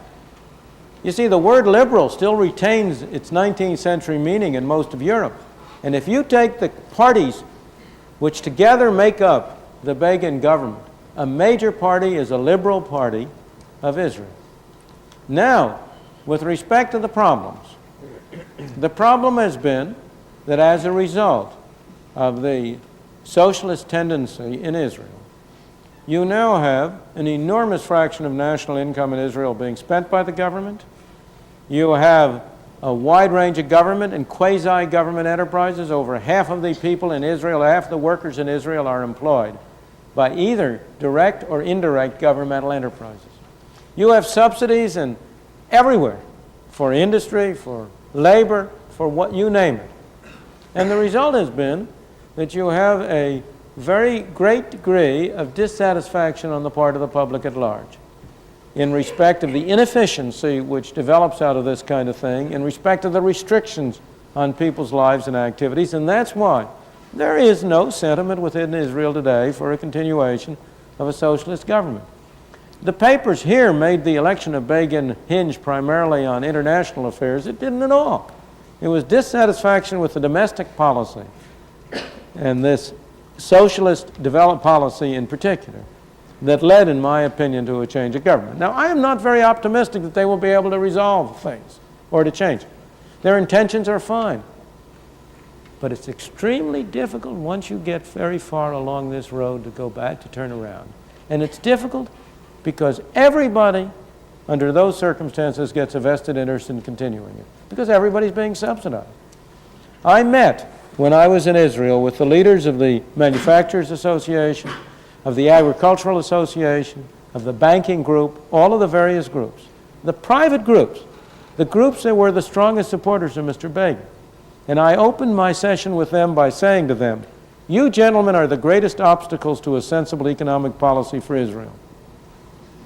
you see, the word liberal still retains its 19th century meaning in most of Europe. And if you take the parties which together make up the Begin government, a major party is a liberal party of Israel. Now, with respect to the problems, the problem has been that as a result of the socialist tendency in Israel, you now have an enormous fraction of national income in Israel being spent by the government. You have a wide range of government and quasi-government enterprises. Over half of the people in Israel, half the workers in Israel are employed by either direct or indirect governmental enterprises. You have subsidies in everywhere for industry, for labor, for what you name it. And the result has been that you have a very great degree of dissatisfaction on the part of the public at large in respect of the inefficiency which develops out of this kind of thing, in respect of the restrictions on people's lives and activities, and that's why there is no sentiment within Israel today for a continuation of a socialist government. The papers here made the election of Begin hinge primarily on international affairs. It didn't at all. It was dissatisfaction with the domestic policy and this socialist development policy in particular that led, in my opinion, to a change of government. Now, I am not very optimistic that they will be able to resolve things or to change it. Their intentions are fine. But it's extremely difficult once you get very far along this road to go back, to turn around. And it's difficult because everybody, under those circumstances, gets a vested interest in continuing it, because everybody's being subsidized. I met, when I was in Israel, with the leaders of the Manufacturers Association, of the Agricultural Association, of the banking group, all of the various groups, the private groups, the groups that were the strongest supporters of Mr. Begin. And I opened my session with them by saying to them, you gentlemen are the greatest obstacles to a sensible economic policy for Israel.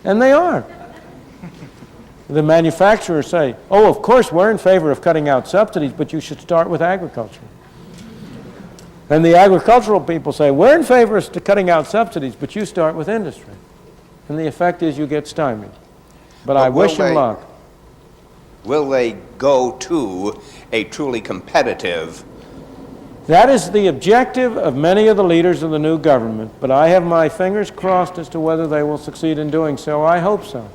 And they are. The manufacturers say, oh, of course, we're in favor of cutting out subsidies, but you should start with agriculture. And the agricultural people say, we're in favor of cutting out subsidies, but you start with industry. And the effect is you get stymied. But I wish them luck. Will they go to a truly competitive? That is the objective of many of the leaders of the new government, but I have my fingers crossed as to whether they will succeed in doing so. I hope so.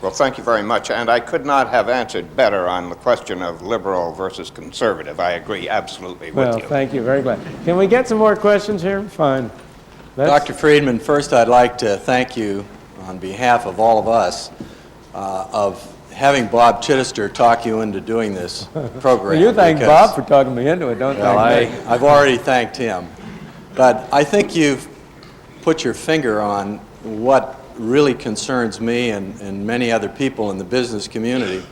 Well, thank you very much, and I could not have answered better on the question of liberal versus conservative. I agree absolutely with you. Well, thank you. Very glad. Can we get some more questions here? Fine. Dr. Friedman, first I'd like to thank you on behalf of all of us of having Bob Chittister talk you into doing this program. Well, you thank Bob for talking me into it, don't thank me. I've already thanked him. But I think you've put your finger on what really concerns me and many other people in the business community,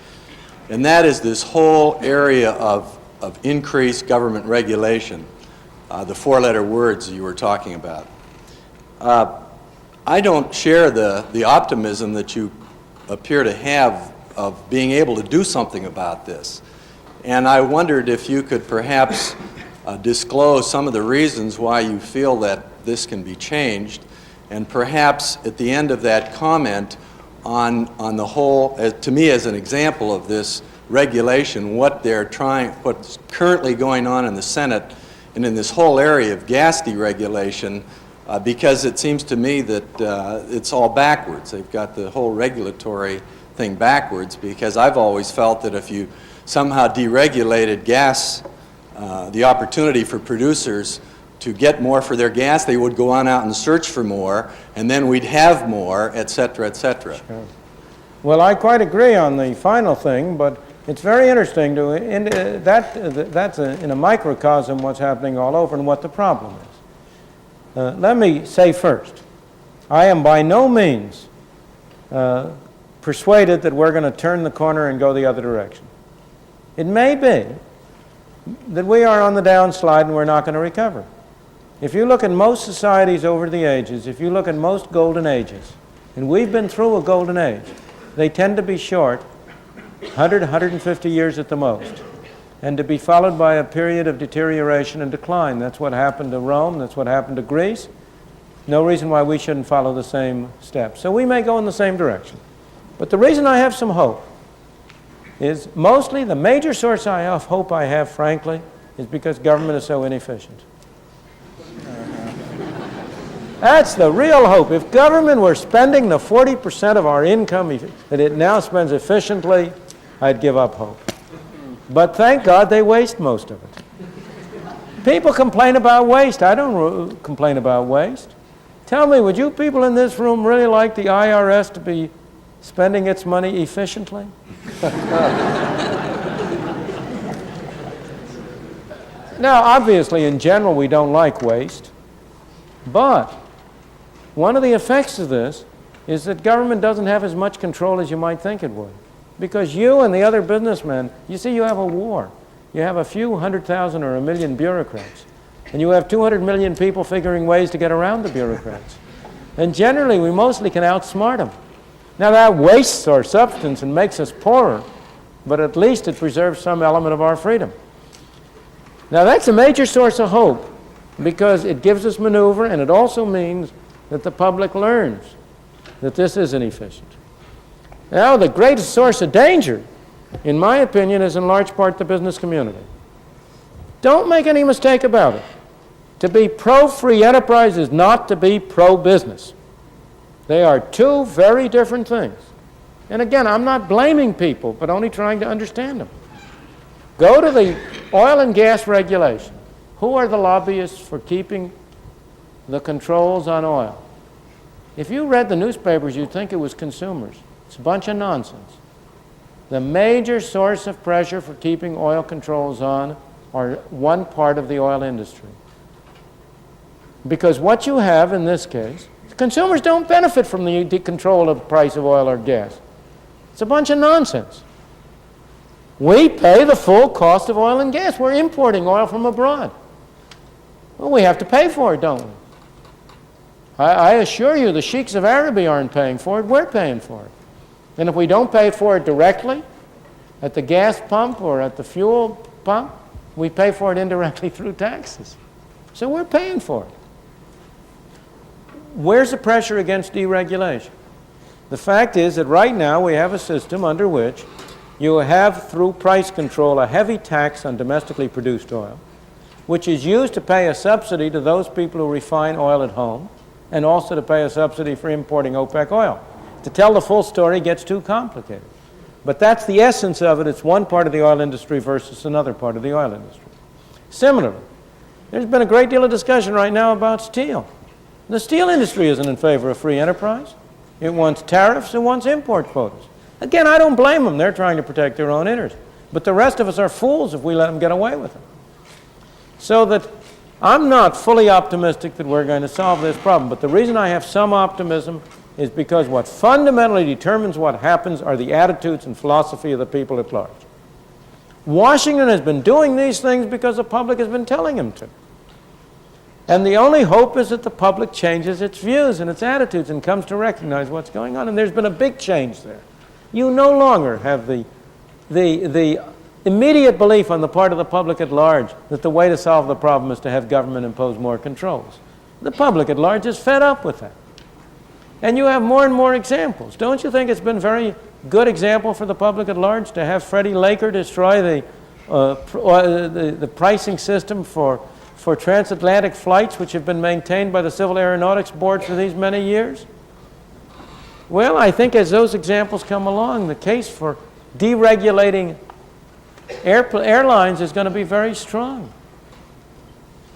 and that is this whole area of increased government regulation, the four-letter words you were talking about. I don't share the optimism that you appear to have of being able to do something about this. And I wondered if you could perhaps disclose some of the reasons why you feel that this can be changed, and perhaps at the end of that comment on the whole, to me as an example of this regulation, what's currently going on in the Senate and in this whole area of gas deregulation, because it seems to me that it's all backwards. They've got the whole regulatory thing backwards, because I've always felt that if you somehow deregulated gas, the opportunity for producers to get more for their gas, they would go on out and search for more, and then we'd have more, et cetera, et cetera. Sure. Well, I quite agree on the final thing, but it's very interesting that's in a microcosm what's happening all over and what the problem is. Let me say first, I am by no means persuaded that we're going to turn the corner and go the other direction. It may be that we are on the downslide and we're not going to recover. If you look at most societies over the ages, if you look at most golden ages, and we've been through a golden age, they tend to be short, 100, 150 years at the most, and to be followed by a period of deterioration and decline. That's what happened to Rome, that's what happened to Greece, No reason why we shouldn't follow the same steps. So we may go in the same direction. But the reason I have some hope is mostly the major source of hope I have, frankly, is because government is so inefficient. That's the real hope. If government were spending the 40% of our income that it now spends efficiently, I'd give up hope. But thank God they waste most of it. People complain about waste. I don't complain about waste. Tell me, would you people in this room really like the IRS to be spending its money efficiently? Now, obviously, in general, we don't like waste. But one of the effects of this is that government doesn't have as much control as you might think it would. Because you and the other businessmen, you see, you have a war. You have a few 100,000 or 1 million bureaucrats. And you have 200 million people figuring ways to get around the bureaucrats. And generally, we mostly can outsmart them. Now, that wastes our substance and makes us poorer, but at least it preserves some element of our freedom. Now, that's a major source of hope, because it gives us maneuver, and it also means that the public learns that this isn't efficient. Now, the greatest source of danger, in my opinion, is in large part the business community. Don't make any mistake about it. To be pro-free enterprise is not to be pro-business. They are two very different things. And again, I'm not blaming people, but only trying to understand them. Go to the oil and gas regulation. Who are the lobbyists for keeping the controls on oil? If you read the newspapers, you'd think it was consumers. It's a bunch of nonsense. The major source of pressure for keeping oil controls on are one part of the oil industry. Because what you have in this case, consumers don't benefit from the control of the price of oil or gas. It's a bunch of nonsense. We pay the full cost of oil and gas. We're importing oil from abroad. Well, we have to pay for it, don't we? I assure you the sheiks of Arabia aren't paying for it. We're paying for it. And if we don't pay for it directly at the gas pump or at the fuel pump, we pay for it indirectly through taxes. So we're paying for it. Where's the pressure against deregulation? The fact is that right now we have a system under which you have, through price control, a heavy tax on domestically produced oil, which is used to pay a subsidy to those people who refine oil at home, and also to pay a subsidy for importing OPEC oil. To tell the full story gets too complicated. But that's the essence of it. It's one part of the oil industry versus another part of the oil industry. Similarly, there's been a great deal of discussion right now about steel. The steel industry isn't in favor of free enterprise. It wants tariffs, it wants import quotas. Again, I don't blame them. They're trying to protect their own interests. But the rest of us are fools if we let them get away with it. So that I'm not fully optimistic that we're going to solve this problem. But the reason I have some optimism is because what fundamentally determines what happens are the attitudes and philosophy of the people at large. Washington has been doing these things because the public has been telling him to. And the only hope is that the public changes its views and its attitudes and comes to recognize what's going on. And there's been a big change there. You no longer have the immediate belief on the part of the public at large that the way to solve the problem is to have government impose more controls. The public at large is fed up with that. And you have more and more examples. Don't you think it's been a very good example for the public at large to have Freddie Laker destroy the pricing system for transatlantic flights, which have been maintained by the Civil Aeronautics Board for these many years? Well, I think as those examples come along, the case for deregulating airlines is going to be very strong.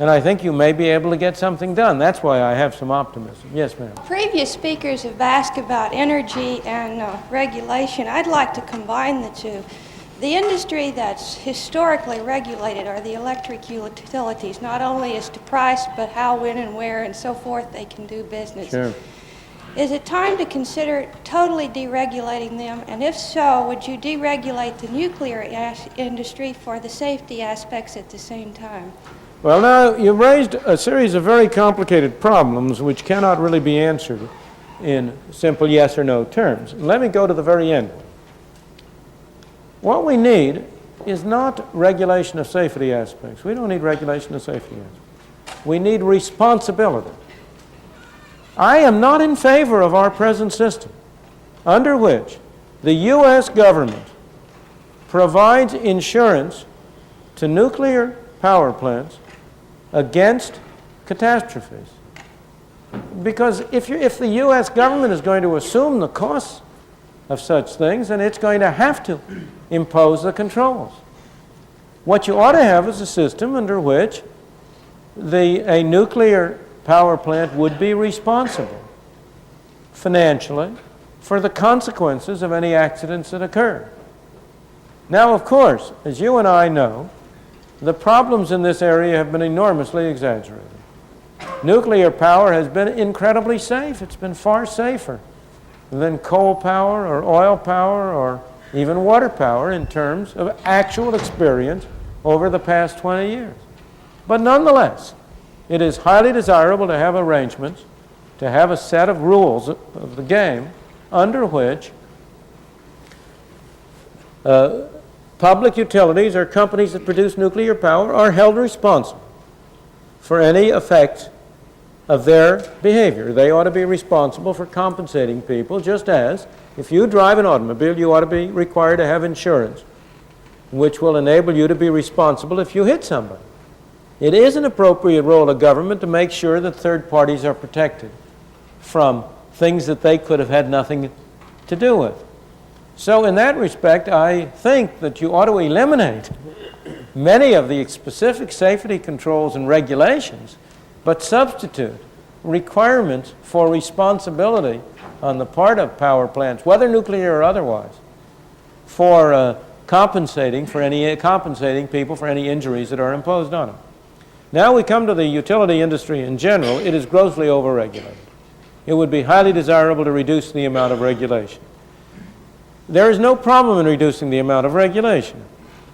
And I think you may be able to get something done. That's why I have some optimism. Yes, ma'am. Previous speakers have asked about energy and regulation. I'd like to combine the two. The industry that's historically regulated are the electric utilities, not only as to price, but how, when, and where, and so forth they can do business. Sure. Is it time to consider totally deregulating them? And if so, would you deregulate the nuclear industry for the safety aspects at the same time? Well, now, you raised a series of very complicated problems which cannot really be answered in simple yes or no terms. Let me go to the very end. What we need is not regulation of safety aspects. We don't need regulation of safety aspects. We need responsibility. I am not in favor of our present system, under which the U.S. government provides insurance to nuclear power plants against catastrophes. Because if the U.S. government is going to assume the costs of such things, then it's going to have to impose the controls. What you ought to have is a system under which a nuclear power plant would be responsible financially for the consequences of any accidents that occur. Now, of course, as you and I know, the problems in this area have been enormously exaggerated. Nuclear power has been incredibly safe. It's been far safer than coal power or oil power or even water power in terms of actual experience over the past 20 years. But nonetheless, it is highly desirable to have arrangements, to have a set of rules of the game under which public utilities or companies that produce nuclear power are held responsible for any effects of their behavior. They ought to be responsible for compensating people, just as if you drive an automobile, you ought to be required to have insurance, which will enable you to be responsible if you hit somebody. It is an appropriate role of government to make sure that third parties are protected from things that they could have had nothing to do with. So in that respect, I think that you ought to eliminate many of the specific safety controls and regulations, but substitute requirements for responsibility on the part of power plants, whether nuclear or otherwise, for compensating people for any injuries that are imposed on them. Now we come to the utility industry in general. It is grossly overregulated. It would be highly desirable to reduce the amount of regulation. There is no problem in reducing the amount of regulation.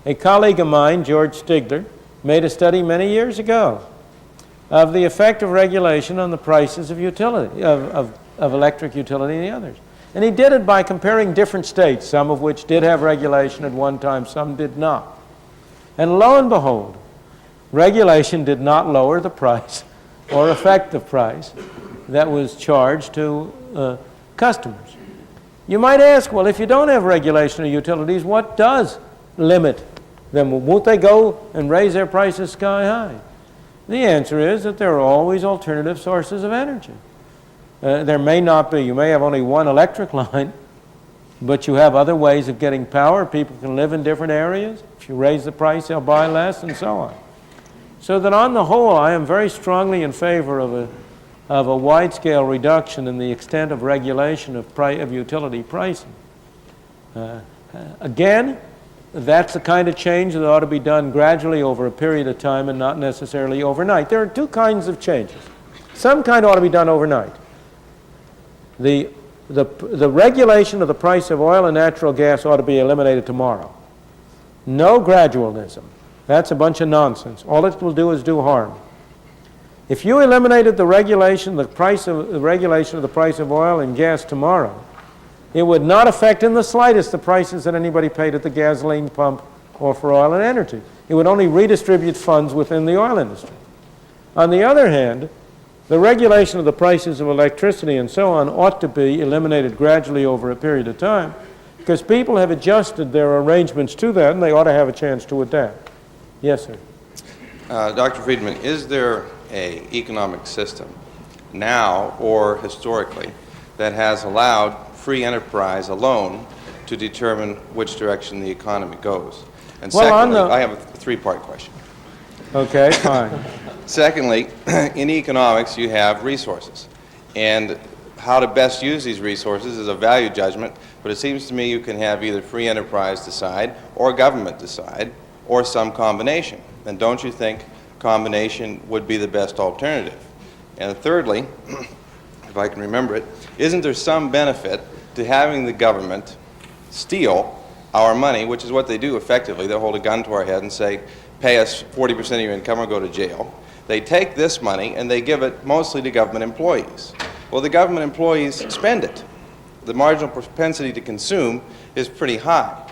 A colleague of mine, George Stigler, made a study many years ago of the effect of regulation on the prices of utility, of electric utility and the others. And he did it by comparing different states, some of which did have regulation at one time, some did not. And lo and behold, regulation did not lower the price or affect the price that was charged to customers. You might ask, well, if you don't have regulation of utilities, what does limit them? Won't they go and raise their prices sky high? The answer is that there are always alternative sources of energy. There may not be. You may have only one electric line, but you have other ways of getting power. People can live in different areas. If you raise the price, they'll buy less, and so on. So that on the whole, I am very strongly in favor of a wide-scale reduction in the extent of regulation of utility pricing. Again, that's the kind of change that ought to be done gradually over a period of time and not necessarily overnight. There are two kinds of changes. Some kind ought to be done overnight. The regulation of the price of oil and natural gas ought to be eliminated tomorrow. No gradualism. That's a bunch of nonsense. All it will do is do harm. If you eliminated the regulation of the price of oil and gas tomorrow, it would not affect in the slightest the prices that anybody paid at the gasoline pump or for oil and energy. It would only redistribute funds within the oil industry. On the other hand, the regulation of the prices of electricity and so on ought to be eliminated gradually over a period of time, because people have adjusted their arrangements to that and they ought to have a chance to adapt. Yes, sir. Dr. Friedman, is there an economic system now or historically that has allowed free enterprise alone to determine which direction the economy goes? And well, secondly, I have a three-part question. Okay, fine. Secondly, in economics you have resources, and how to best use these resources is a value judgment, but it seems to me you can have either free enterprise decide or government decide or some combination. And don't you think combination would be the best alternative? And thirdly, if I can remember it, isn't there some benefit to having the government steal our money, which is what they do effectively? They'll hold a gun to our head and say, pay us 40% of your income or go to jail. They take this money and they give it mostly to government employees. Well, the government employees spend it. The marginal propensity to consume is pretty high.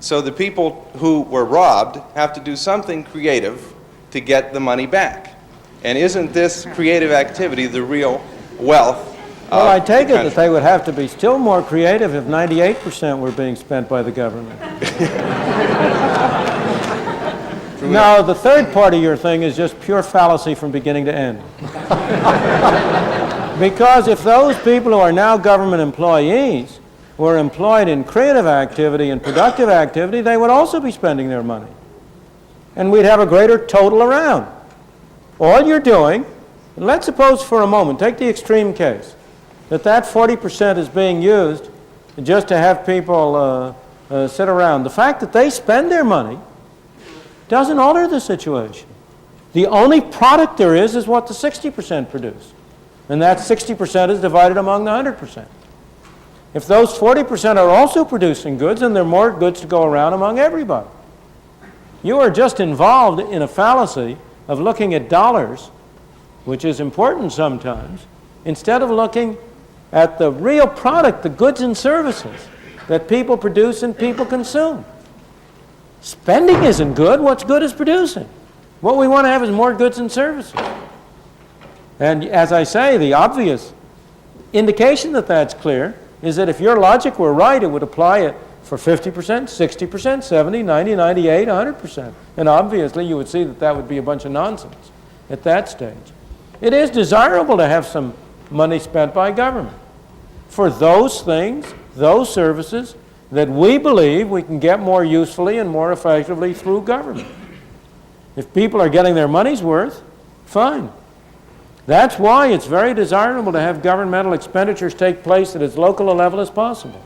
So the people who were robbed have to do something creative to get the money back. And isn't this creative activity the real wealth Well, I take it that country. they would have to be still more creative if 98% were being spent by the government. No, the third part of your thing is just pure fallacy from beginning to end. Because if those people who are now government employees were employed in creative activity and productive activity, they would also be spending their money. And we'd have a greater total around. All you're doing, let's suppose for a moment, take the extreme case, that 40% is being used just to have people sit around. The fact that they spend their money doesn't alter the situation. The only product there is what the 60% produce. And that 60% is divided among the 100%. If those 40% are also producing goods, then there are more goods to go around among everybody. You are just involved in a fallacy of looking at dollars, which is important sometimes, instead of looking at the real product, the goods and services that people produce and people consume. Spending isn't good. What's good is producing. What we want to have is more goods and services. And as I say, the obvious indication that that's clear is that if your logic were right, it would apply it for 50%, 60%, 70, 90, 98, 100%. And obviously you would see that that would be a bunch of nonsense at that stage. It is desirable to have some money spent by government for those things, those services that we believe we can get more usefully and more effectively through government. If people are getting their money's worth, fine. That's why it's very desirable to have governmental expenditures take place at as local a level as possible.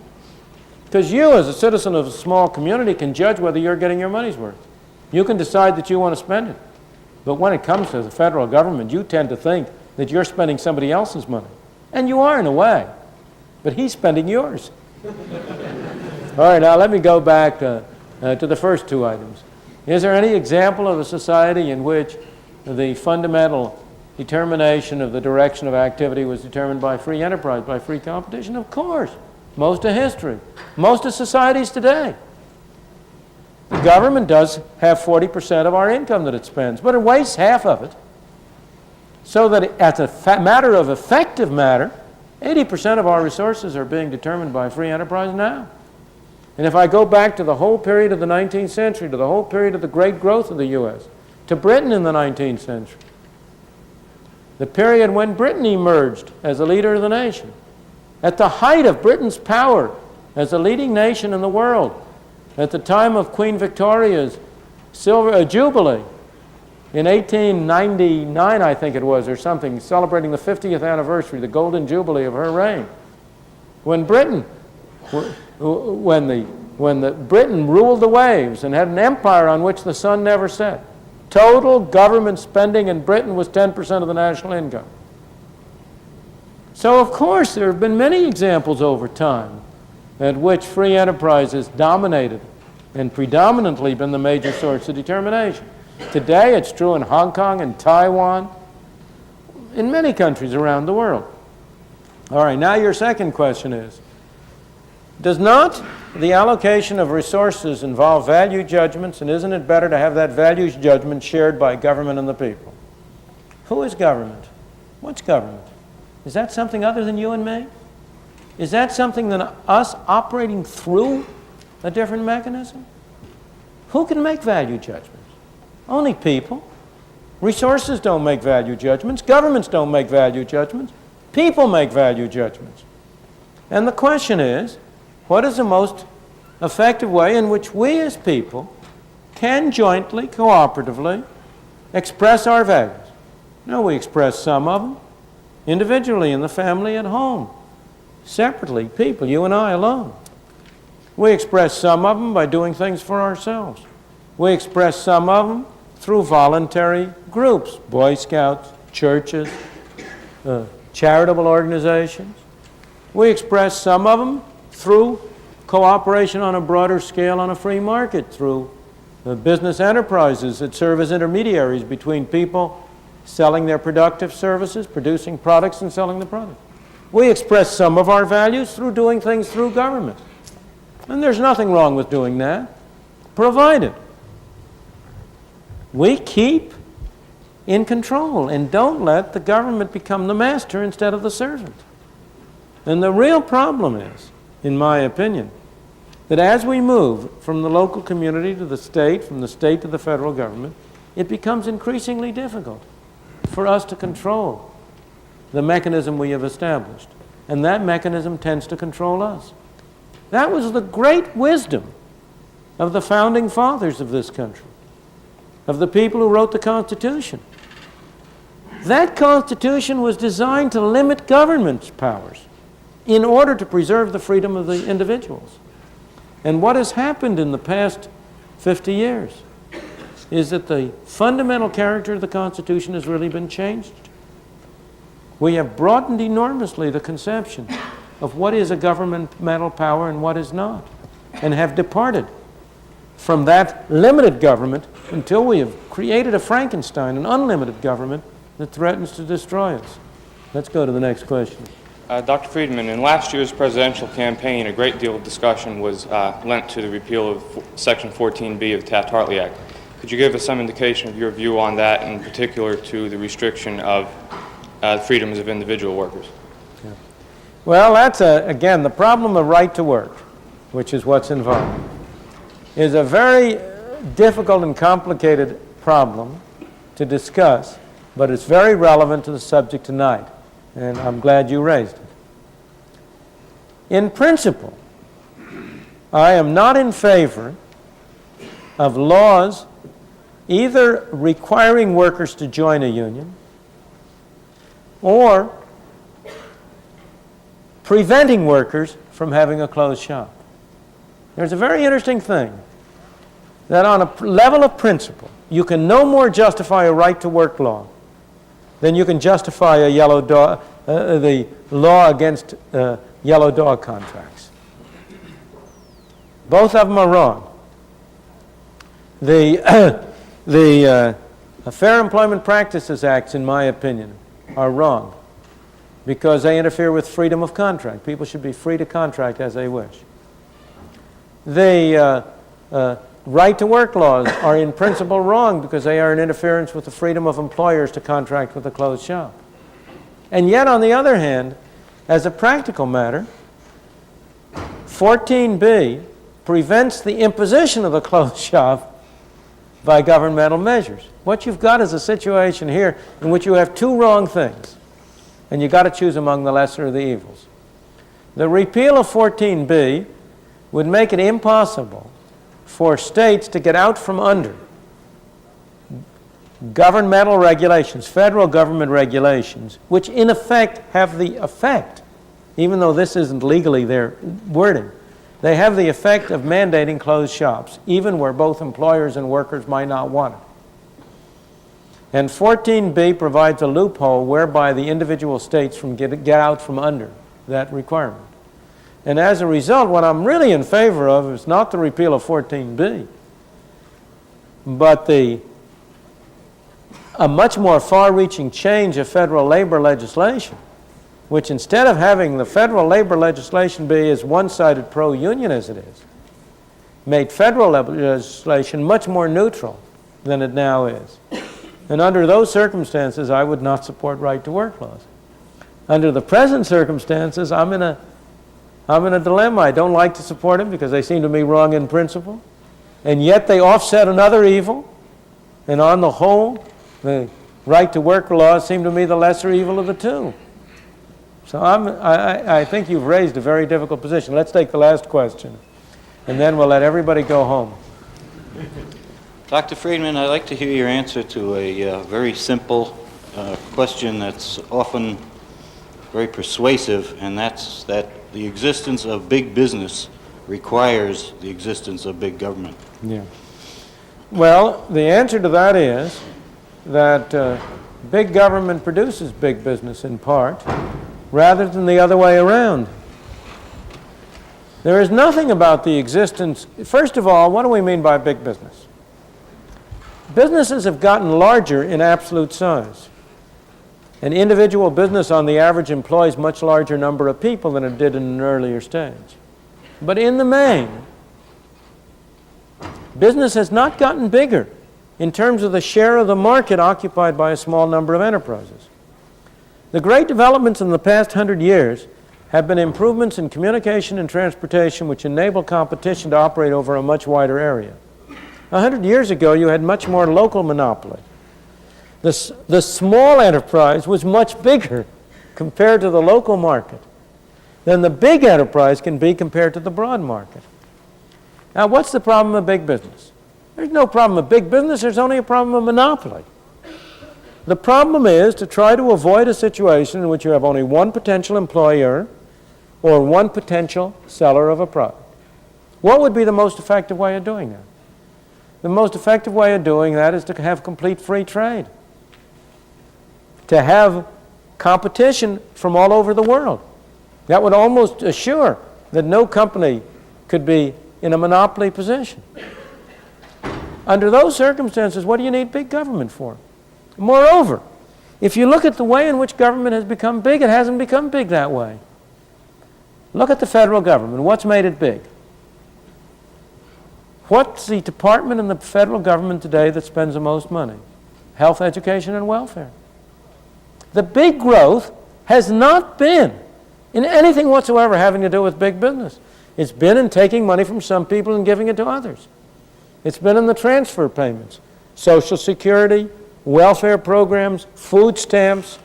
Because you, as a citizen of a small community, can judge whether you're getting your money's worth. You can decide that you want to spend it. But when it comes to the federal government, you tend to think that you're spending somebody else's money. And you are in a way. But he's spending yours. All right, now let me go back to the first two items. Is there any example of a society in which the fundamental determination of the direction of activity was determined by free enterprise, by free competition? Of course. Most of history. Most of societies today. The government does have 40% of our income that it spends, but it wastes half of it. So that as a matter of effective matter, 80% of our resources are being determined by free enterprise now. And if I go back to the whole period of the 19th century, to the whole period of the great growth of the U.S., to Britain in the 19th century, the period when Britain emerged as a leader of the nation, at the height of Britain's power as a leading nation in the world, at the time of Queen Victoria's Jubilee in 1899, I think it was, or something, celebrating the 50th anniversary, the Golden Jubilee of her reign. When Britain ruled the waves and had an empire on which the sun never set, total government spending in Britain was 10% of the national income. So, of course, there have been many examples over time at which free enterprise has dominated and predominantly been the major source of determination. Today, it's true in Hong Kong and Taiwan, in many countries around the world. All right, now your second question is, does not the allocation of resources involve value judgments, and isn't it better to have that values judgment shared by government and the people? Who is government? What's government? Is that something other than you and me? Is that something than us operating through a different mechanism? Who can make value judgments? Only people. Resources don't make value judgments. Governments don't make value judgments. People make value judgments. And the question is, what is the most effective way in which we as people can jointly, cooperatively express our values? No, we express some of them individually in the family at home, separately, people, you and I alone. We express some of them by doing things for ourselves. We express some of them through voluntary groups, Boy Scouts, churches, charitable organizations. We express some of them through cooperation on a broader scale on a free market, through business enterprises that serve as intermediaries between people selling their productive services, producing products and selling the product. We express some of our values through doing things through government. And there's nothing wrong with doing that, provided we keep in control and don't let the government become the master instead of the servant. And the real problem is, in my opinion, that as we move from the local community to the state, from the state to the federal government, it becomes increasingly difficult for us to control the mechanism we have established. And that mechanism tends to control us. That was the great wisdom of the founding fathers of this country, of the people who wrote the Constitution. That Constitution was designed to limit government's powers in order to preserve the freedom of the individuals. And what has happened in the past 50 years is that the fundamental character of the Constitution has really been changed. We have broadened enormously the conception of what is a governmental power and what is not, and have departed from that limited government until we have created a Frankenstein, an unlimited government that threatens to destroy us. Let's go to the next question. Dr. Friedman, in last year's presidential campaign, a great deal of discussion was lent to the repeal of Section 14B of the Taft-Hartley Act. Could you give us some indication of your view on that, in particular to the restriction of freedoms of individual workers? Yeah. Well, that's, again, the problem of right to work, which is what's involved, is a very difficult and complicated problem to discuss, but it's very relevant to the subject tonight, and I'm glad you raised it. In principle, I am not in favor of laws either requiring workers to join a union or preventing workers from having a closed shop. There's a very interesting thing that on a level of principle, you can no more justify a right to work law than you can justify a yellow dog, the law against yellow dog contracts. Both of them are wrong. The Fair Employment Practices Acts, in my opinion, are wrong because they interfere with freedom of contract. People should be free to contract as they wish. The right-to-work laws are in principle wrong because they are an interference with the freedom of employers to contract with a closed shop. And yet, on the other hand, as a practical matter, 14B prevents the imposition of a closed shop by governmental measures. What you've got is a situation here in which you have two wrong things, and you've got to choose among the lesser of the evils. The repeal of 14B would make it impossible for states to get out from under governmental regulations, federal government regulations, which in effect have the effect, even though this isn't legally their wording, they have the effect of mandating closed shops, even where both employers and workers might not want it. And 14B provides a loophole whereby the individual states get out from under that requirement. And as a result, what I'm really in favor of is not the repeal of 14B, but a much more far-reaching change of federal labor legislation, which instead of having the federal labor legislation be as one-sided pro-union as it is, made federal legislation much more neutral than it now is. And under those circumstances, I would not support right-to-work laws. Under the present circumstances, I'm in a dilemma. I don't like to support them because they seem to me wrong in principle, and yet they offset another evil, and on the whole, the right-to-work laws seem to me the lesser evil of the two. So I think you've raised a very difficult position. Let's take the last question, and then we'll let everybody go home. Dr. Friedman, I'd like to hear your answer to a very simple question that's often very persuasive, and that's that the existence of big business requires the existence of big government. Yeah. Well, the answer to that is that big government produces big business in part, rather than the other way around. There is nothing about the existence. First of all, what do we mean by big business? Businesses have gotten larger in absolute size. An individual business on the average employs much larger number of people than it did in an earlier stage. But in the main, business has not gotten bigger in terms of the share of the market occupied by a small number of enterprises. The great developments in the past 100 years have been improvements in communication and transportation which enable competition to operate over a much wider area. 100 years ago, you had much more local monopoly. The small enterprise was much bigger compared to the local market than the big enterprise can be compared to the broad market. Now, what's the problem of big business? There's no problem of big business, there's only a problem of monopoly. The problem is to try to avoid a situation in which you have only one potential employer or one potential seller of a product. What would be the most effective way of doing that? The most effective way of doing that is to have complete free trade, to have competition from all over the world. That would almost assure that no company could be in a monopoly position. Under those circumstances, what do you need big government for? Moreover, if you look at the way in which government has become big, it hasn't become big that way. Look at the federal government. What's made it big? What's the department in the federal government today that spends the most money? Health, education, and welfare. The big growth has not been in anything whatsoever having to do with big business. It's been in taking money from some people and giving it to others. It's been in the transfer payments, Social Security, welfare programs, food stamps,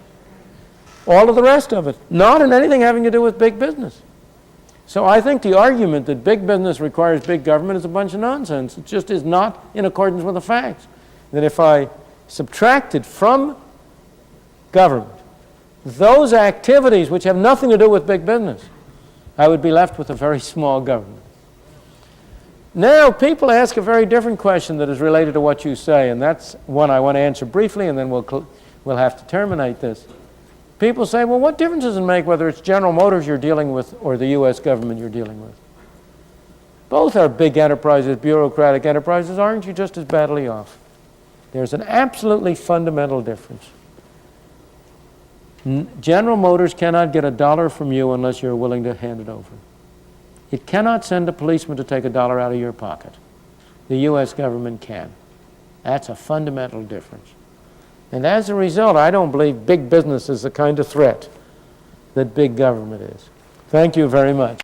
all of the rest of it, not in anything having to do with big business. So I think the argument that big business requires big government is a bunch of nonsense. It just is not in accordance with the facts. That if I subtracted from government those activities which have nothing to do with big business, I would be left with a very small government. Now, people ask a very different question that is related to what you say, and that's one I want to answer briefly, and then we'll have to terminate this. People say, well, what difference does it make whether it's General Motors you're dealing with or the U.S. government you're dealing with? Both are big enterprises, bureaucratic enterprises. Aren't you just as badly off? There's an absolutely fundamental difference. General Motors cannot get $1 from you unless you're willing to hand it over. It cannot send a policeman to take $1 out of your pocket. The U.S. government can. That's a fundamental difference. And as a result, I don't believe big business is the kind of threat that big government is. Thank you very much.